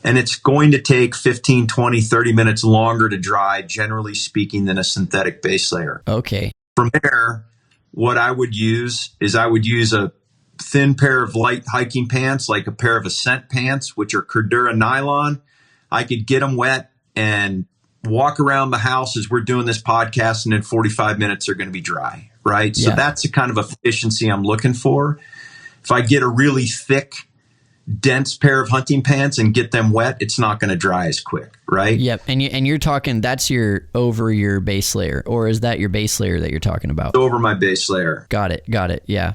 And it's going to take 15, 20, 30 minutes longer to dry, generally speaking, than a synthetic base layer. Okay. From there, what I would use is a thin pair of light hiking pants, like a pair of Ascent pants, which are Cordura nylon. I could get them wet and walk around the house as we're doing this podcast, and in 45 minutes, they're going to be dry, right? Yeah. So that's the kind of efficiency I'm looking for. If I get a really thick, dense pair of hunting pants and get them wet, it's not going to dry as quick, right? Yep. And you're talking, that's over your base layer, or is that your base layer that you're talking about? Over my base layer. Got it. Yeah.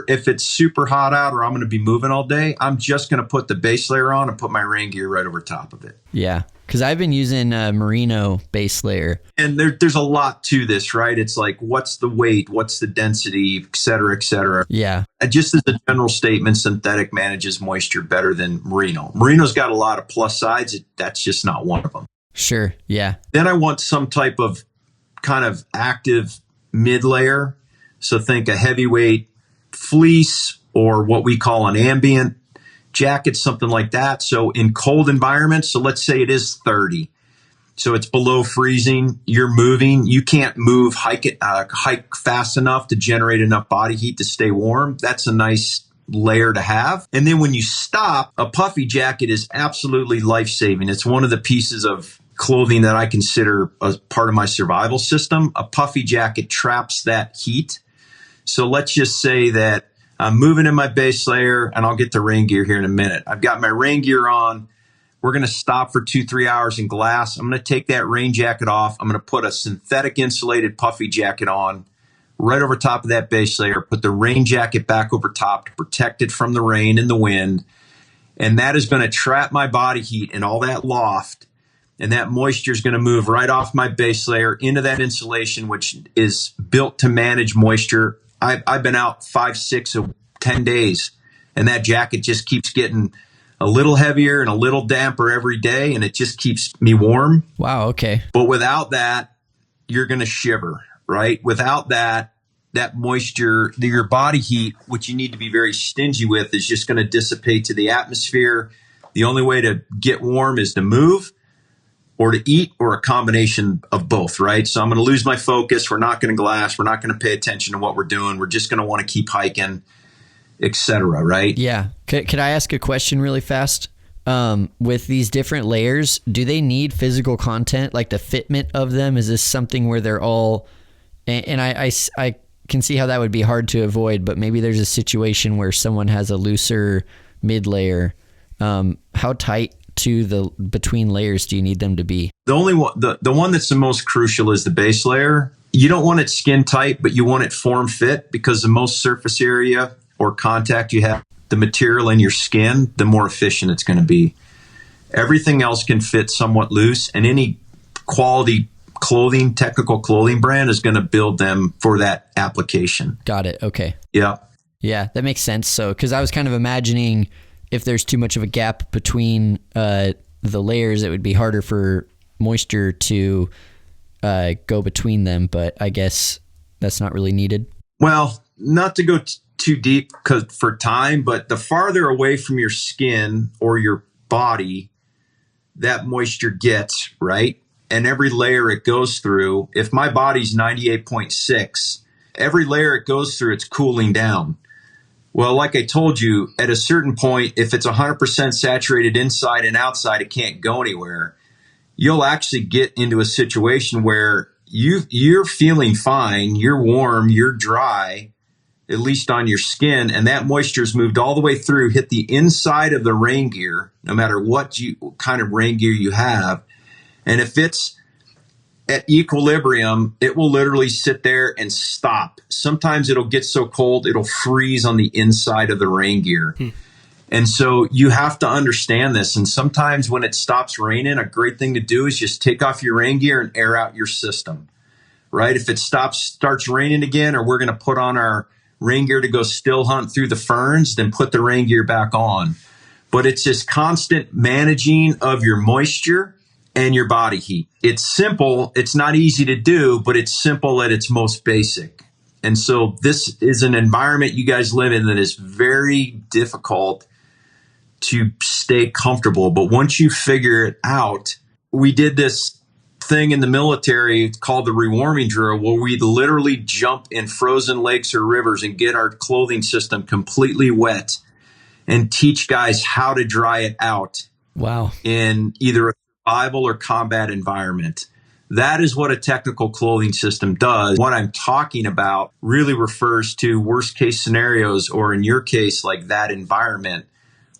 If it's super hot out or I'm going to be moving all day, I'm just going to put the base layer on and put my rain gear right over top of it. Yeah. Because I've been using a merino base layer. And there's a lot to this, right? It's like, what's the weight? What's the density? Et cetera, et cetera. Yeah. Just as a general statement, synthetic manages moisture better than merino. Merino's got a lot of plus sides. That's just not one of them. Sure. Yeah. Then I want some type of kind of active mid layer. So think a heavyweight fleece or what we call an ambient jacket, something like that. So in cold environments, so let's say it is 30. So it's below freezing. You're moving. You can't hike fast enough to generate enough body heat to stay warm. That's a nice layer to have. And then when you stop, a puffy jacket is absolutely life-saving. It's one of the pieces of clothing that I consider as part of my survival system. A puffy jacket traps that heat. So let's just say that I'm moving in my base layer, and I'll get the rain gear here in a minute. I've got my rain gear on. We're going to stop for 2-3 hours in glass. I'm going to take that rain jacket off. I'm going to put a synthetic insulated puffy jacket on right over top of that base layer, put the rain jacket back over top to protect it from the rain and the wind. And that is going to trap my body heat and all that loft. And that moisture is going to move right off my base layer into that insulation, which is built to manage moisture. I've been out 5, 6, 10 days, and that jacket just keeps getting a little heavier and a little damper every day, and it just keeps me warm. Wow, okay. But without that, you're going to shiver, right? Without that moisture, your body heat, which you need to be very stingy with, is just going to dissipate to the atmosphere. The only way to get warm is to move or to eat, or a combination of both, right? So I'm going to lose my focus. We're not going to glass. We're not going to pay attention to what we're doing. We're just going to want to keep hiking, etc. Right? Yeah. Could I ask a question really fast? With these different layers, do they need physical content, like the fitment of them? Is this something where they're all, and I can see how that would be hard to avoid, but maybe there's a situation where someone has a looser mid layer. How tight to the between layers do you need them to be? The only one, the one that's the most crucial is the base layer. You don't want it skin tight, but you want it form fit, because the most surface area or contact you have the material in your skin, the more efficient it's going to be. Everything else can fit somewhat loose, and any quality clothing, technical clothing brand is going to build them for that application. Got it. Okay. Yeah. Yeah, that makes sense. So, because I was kind of imagining if there's too much of a gap between the layers, it would be harder for moisture to go between them, but I guess that's not really needed. Well, not to go too deep for time, but the farther away from your skin or your body that moisture gets, right? And every layer it goes through, if my body's 98.6, every layer it goes through, it's cooling down. Well, like I told you, at a certain point, if it's 100% saturated inside and outside, it can't go anywhere. You'll actually get into a situation where you're feeling fine, you're warm, you're dry, at least on your skin, and that moisture's moved all the way through, hit the inside of the rain gear, no matter what kind of rain gear you have. And if it's at equilibrium, it will literally sit there and stop. Sometimes it'll get so cold, it'll freeze on the inside of the rain gear. And so you have to understand this. And sometimes when it stops raining, a great thing to do is just take off your rain gear and air out your system, right? If it starts raining again, or we're going to put on our rain gear to go still hunt through the ferns, then put the rain gear back on. But it's this constant managing of your moisture and your body heat. It's simple. It's not easy to do, but it's simple at its most basic. And so this is an environment you guys live in that is very difficult to stay comfortable. But once you figure it out, we did this thing in the military called the rewarming drill, where we literally jump in frozen lakes or rivers and get our clothing system completely wet and teach guys how to dry it out. Wow. In either a survival or combat environment. That is what a technical clothing system does. What I'm talking about really refers to worst case scenarios, or in your case, like that environment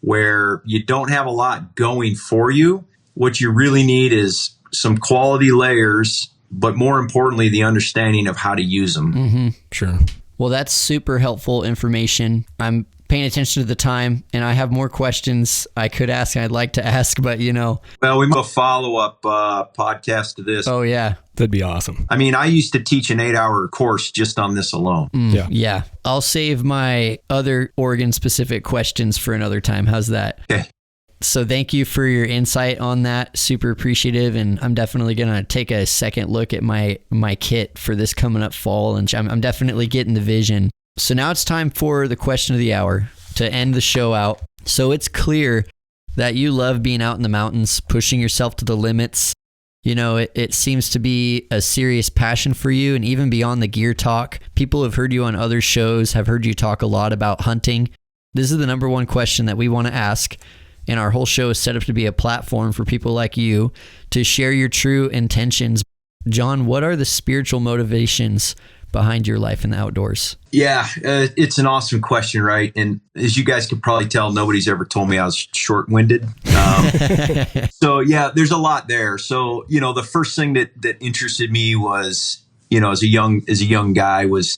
where you don't have a lot going for you. What you really need is some quality layers, but more importantly, the understanding of how to use them. Mm-hmm. Sure. Well, that's super helpful information. I'm paying attention to the time, and I have more questions I could ask and I'd like to ask, but Well, we have a follow-up podcast to this. Oh, yeah. That'd be awesome. I mean, I used to teach an 8-hour course just on this alone. Yeah. I'll save my other organ-specific questions for another time. How's that? Okay. So thank you for your insight on that. Super appreciative. And I'm definitely going to take a second look at my kit for this coming up fall. And I'm definitely getting the vision. So now it's time for the question of the hour to end the show out. So it's clear that you love being out in the mountains, pushing yourself to the limits. It seems to be a serious passion for you. And even beyond the gear talk, people have heard you on other shows, have heard you talk a lot about hunting. This is the number one question that we want to ask. And our whole show is set up to be a platform for people like you to share your true intentions. John, what are the spiritual motivations behind your life in the outdoors? Yeah, it's an awesome question, right? And as you guys could probably tell, nobody's ever told me I was short-winded. So yeah, there's a lot there. So, the first thing that interested me was, as a young guy was,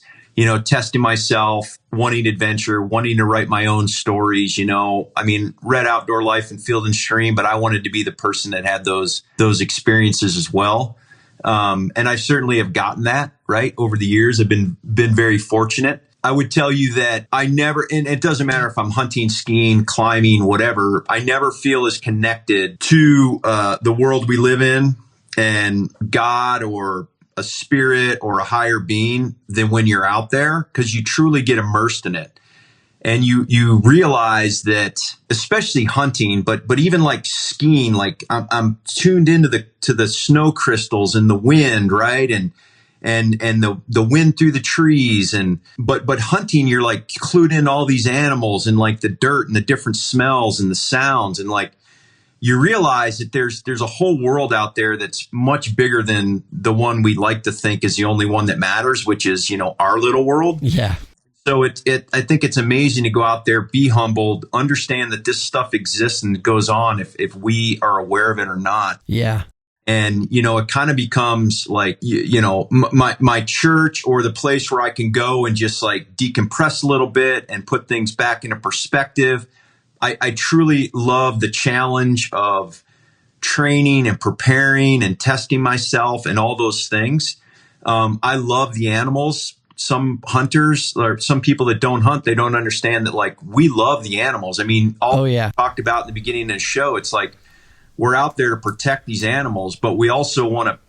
testing myself, wanting adventure, wanting to write my own stories, read Outdoor Life and Field and Stream, but I wanted to be the person that had those experiences as well. And I certainly have gotten that, right? Over the years, I've been very fortunate. I would tell you that I never, and it doesn't matter if I'm hunting, skiing, climbing, whatever, I never feel as connected to the world we live in and God or a spirit or a higher being than when you're out there, because you truly get immersed in it. And you realize that, especially hunting, but even like skiing, like I'm tuned into the snow crystals and the wind, right? And the wind through the trees, but hunting, you're like clued in all these animals and like the dirt and the different smells and the sounds, and like you realize that there's a whole world out there that's much bigger than the one we like to think is the only one that matters, which is, our little world. Yeah. So I think it's amazing to go out there, be humbled, understand that this stuff exists and goes on if we are aware of it or not. Yeah. And, it kind of becomes like, my church or the place where I can go and just like decompress a little bit and put things back into perspective. I truly love the challenge of training and preparing and testing myself and all those things. I love the animals. Some hunters or some people that don't hunt, they don't understand that, like, we love the animals. I mean, we talked about in the beginning of the show, it's like we're out there to protect these animals, but we also want to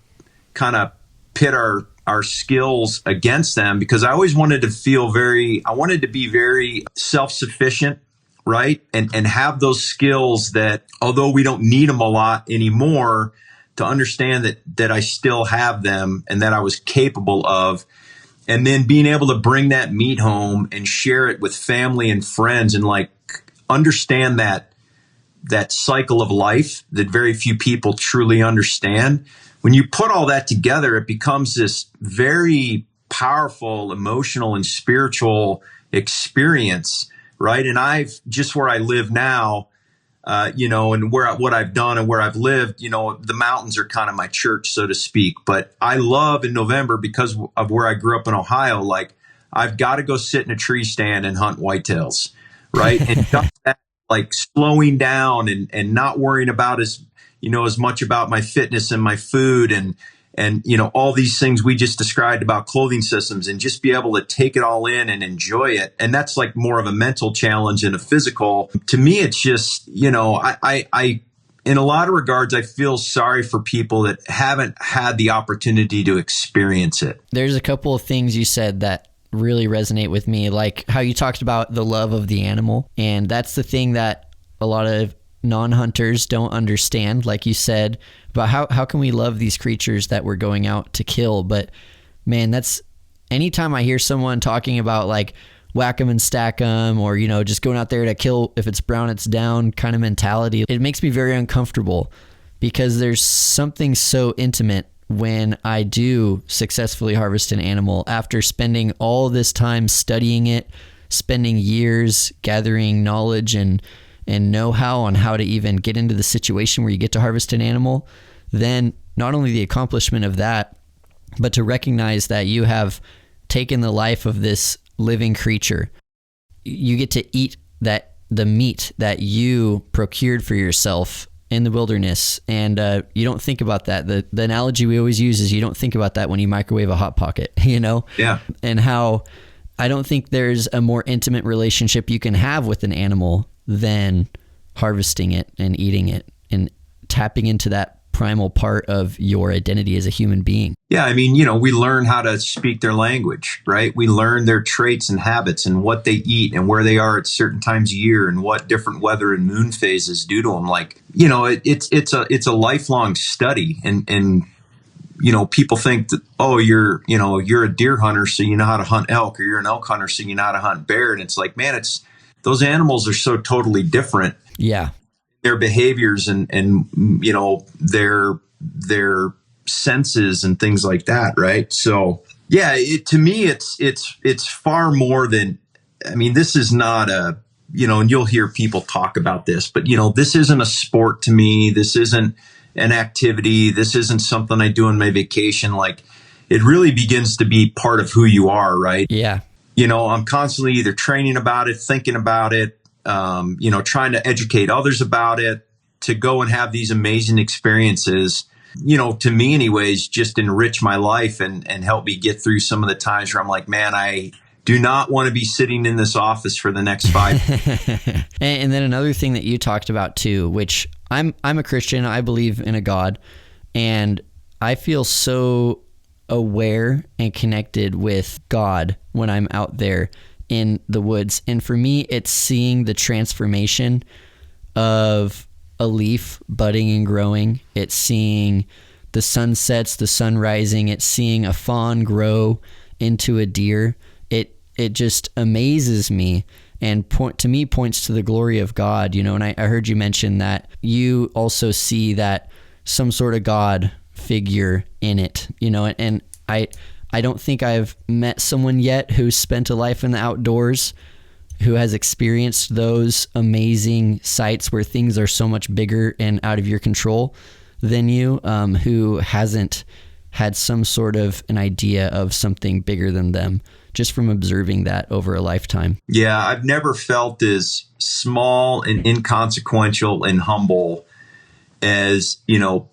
kind of pit our skills against them, because I always wanted to be very self-sufficient, right? And have those skills that, although we don't need them a lot anymore, to understand that I still have them and that I was capable of. And then being able to bring that meat home and share it with family and friends, and like understand that cycle of life that very few people truly understand. When you put all that together, it becomes this very powerful emotional and spiritual experience, right? And where I live now, and what I've done and where I've lived, the mountains are kind of my church, so to speak. But I love in November, because of where I grew up in Ohio, like I've got to go sit in a tree stand and hunt whitetails, right? And just that, like slowing down and not worrying about as much about my fitness and my food and all these things we just described about clothing systems, and just be able to take it all in and enjoy it. And that's like more of a mental challenge than a physical. To me, it's just, I in a lot of regards, I feel sorry for people that haven't had the opportunity to experience it. There's a couple of things you said that really resonate with me, like how you talked about the love of the animal. And that's the thing that a lot of non-hunters don't understand, like you said, about how can we love these creatures that we're going out to kill. But man, that's anytime I hear someone talking about like whack them and stack them, or just going out there to kill, if it's brown it's down kind of mentality, it makes me very uncomfortable, because there's something so intimate when I do successfully harvest an animal after spending all this time studying it, spending years gathering knowledge and know-how on how to even get into the situation where you get to harvest an animal. Then not only the accomplishment of that, but to recognize that you have taken the life of this living creature. You get to eat the meat that you procured for yourself in the wilderness. And you don't think about that. The analogy we always use is you don't think about that when you microwave a Hot Pocket, Yeah. And how I don't think there's a more intimate relationship you can have with an animal than harvesting it and eating it and tapping into that primal part of your identity as a human being. Yeah, I mean, we learn how to speak their language, right? We learn their traits and habits and what they eat and where they are at certain times of year and what different weather and moon phases do to them. Like, it's a lifelong study, and people think that, oh, you're a deer hunter, so you know how to hunt elk, or you're an elk hunter, so you know how to hunt bear. And it's like, man, those animals are so totally different. Yeah. Their behaviors and their senses and things like that, right? So yeah, to me, it's far more than, I mean, this is not and you'll hear people talk about this, but this isn't a sport to me. This isn't an activity. This isn't something I do on my vacation. Like, it really begins to be part of who you are, right? Yeah. I'm constantly either training about it, thinking about it, trying to educate others about it, to go and have these amazing experiences, to me anyways, just enrich my life and help me get through some of the times where I'm like, man, I do not want to be sitting in this office for the next 5. And then another thing that you talked about too, which I'm a Christian, I believe in a God, and I feel so aware and connected with God when I'm out there in the woods. And for me, it's seeing the transformation of a leaf budding and growing. It's seeing the sunsets, the sun rising. It's seeing a fawn grow into a deer. It just amazes me, and points to the glory of God, and I heard you mention that you also see that some sort of God figure in it, and I don't think I've met someone yet who's spent a life in the outdoors who has experienced those amazing sights where things are so much bigger and out of your control than you, who hasn't had some sort of an idea of something bigger than them. just from observing that over a lifetime. Yeah, I've never felt as small and inconsequential and humble as,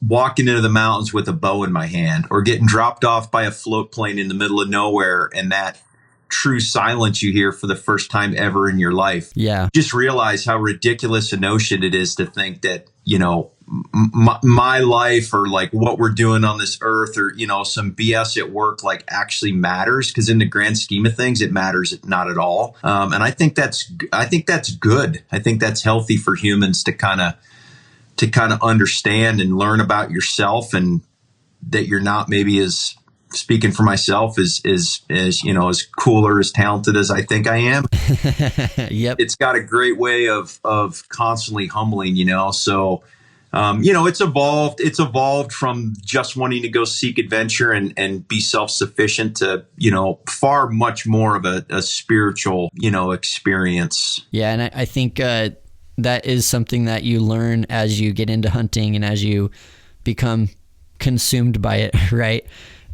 walking into the mountains with a bow in my hand, or getting dropped off by a float plane in the middle of nowhere, and that true silence you hear for the first time ever in your life. Yeah. Just realize how ridiculous a notion it is to think that, my life, or like what we're doing on this earth, or, some BS at work, like actually matters. Cause in the grand scheme of things, it matters not at all. And I think that's good. I think that's healthy for humans to kind of understand and learn about yourself, and that you're not maybe as, speaking for myself, as cool or as talented as I think I am. Yep. It's got a great way of constantly humbling, so, it's evolved from just wanting to go seek adventure and be self-sufficient to, far much more of a spiritual, experience. Yeah. And I think, that is something that you learn as you get into hunting and as you become consumed by it, right?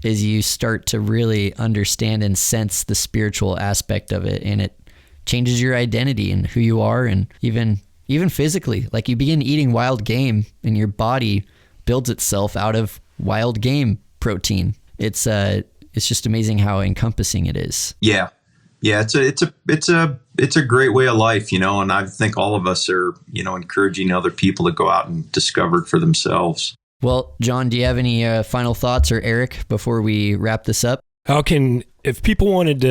Is you start to really understand and sense the spiritual aspect of it, and it changes your identity and who you are, and even physically. Like, you begin eating wild game and your body builds itself out of wild game protein. It's just amazing how encompassing it is. Yeah. Yeah, it's a great way of life, and I think all of us are, encouraging other people to go out and discover it for themselves. Well, John, do you have any final thoughts, or Eric, before we wrap this up? If people wanted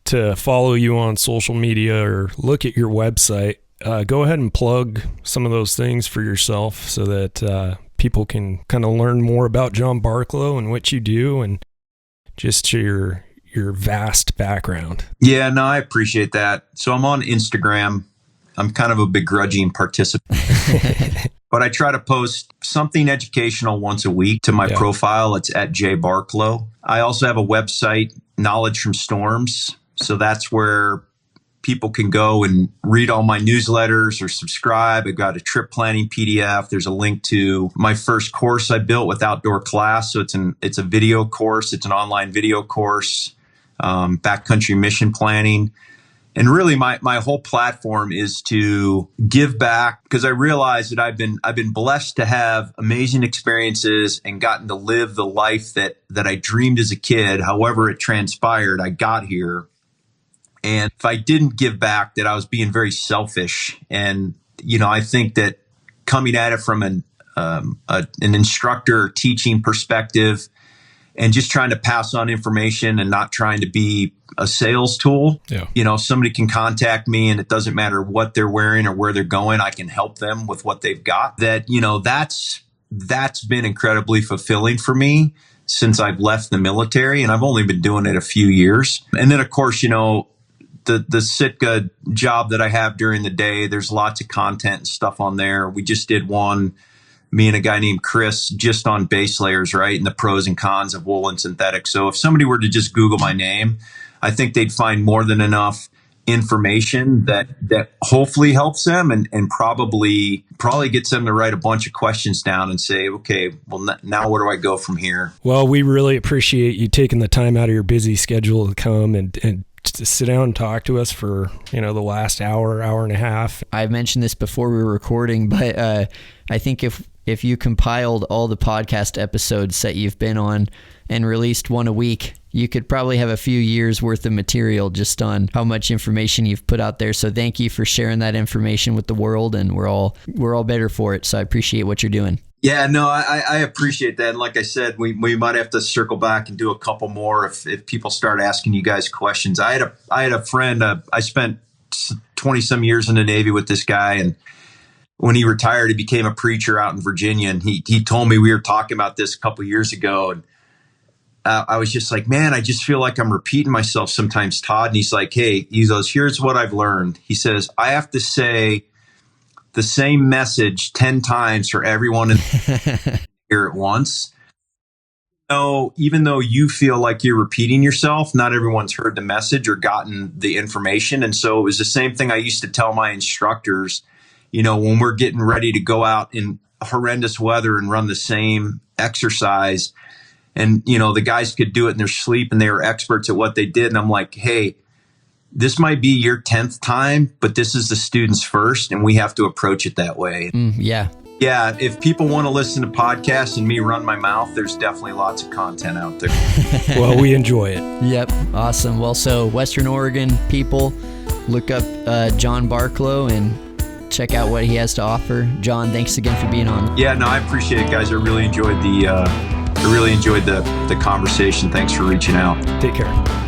to follow you on social media or look at your website, go ahead and plug some of those things for yourself, so that people can kind of learn more about John Barklow and what you do, and just your vast background. Yeah, no, I appreciate that. So I'm on Instagram. I'm kind of a begrudging participant, but I try to post something educational once a week to my profile. It's at @Barklow. I also have a website, Knowledge from Storms. So that's where people can go and read all my newsletters or subscribe. I've got a trip planning PDF. There's a link to my first course I built with Outdoor Class. So it's a video course. It's an online video course. Backcountry mission planning. And really my whole platform is to give back, because I realize that I've been blessed to have amazing experiences and gotten to live the life that I dreamed as a kid. However it transpired, I got here. And if I didn't give back, that I was being very selfish. And, I think that coming at it from an instructor teaching perspective, and just trying to pass on information and not trying to be a sales tool. Yeah. Somebody can contact me, and it doesn't matter what they're wearing or where they're going. I can help them with what they've got. That's been incredibly fulfilling for me since I've left the military, and I've only been doing it a few years. And then, of course, the Sitka job that I have during the day, there's lots of content and stuff on there. We just did one, me and a guy named Chris, just on base layers, right? And the pros and cons of wool and synthetic. So if somebody were to just Google my name, I think they'd find more than enough information that hopefully helps them, and probably gets them to write a bunch of questions down and say, okay, well, now where do I go from here? Well, we really appreciate you taking the time out of your busy schedule to come and to sit down and talk to us for, the last hour and a half. I mentioned this before we were recording, but I think if you compiled all the podcast episodes that you've been on and released one a week, you could probably have a few years worth of material just on how much information you've put out there. So thank you for sharing that information with the world, and we're all better for it. So I appreciate what you're doing. Yeah, no, I appreciate that. And like I said, we might have to circle back and do a couple more if people start asking you guys questions. I had a friend, I spent 20 some years in the Navy with this guy, and when he retired, he became a preacher out in Virginia. And he told me, we were talking about this a couple years ago, and I was just like, man, I just feel like I'm repeating myself sometimes, Todd. And he's like, hey, he goes, here's what I've learned. He says, I have to say the same message 10 times for everyone in here at once. So even though you feel like you're repeating yourself, not everyone's heard the message or gotten the information. And so it was the same thing I used to tell my instructors, when we're getting ready to go out in horrendous weather and run the same exercise. And, the guys could do it in their sleep and they were experts at what they did. And I'm like, hey, this might be your 10th time, but this is the students first, and we have to approach it that way. Yeah. Yeah, if people want to listen to podcasts and me run my mouth, there's definitely lots of content out there. Well, we enjoy it. Yep. Awesome. Well, so Western Oregon people, look up John Barklow and check out what he has to offer. John, thanks again for being on. Yeah, no, I appreciate it, guys. I really enjoyed the conversation. Thanks for reaching out. Take care.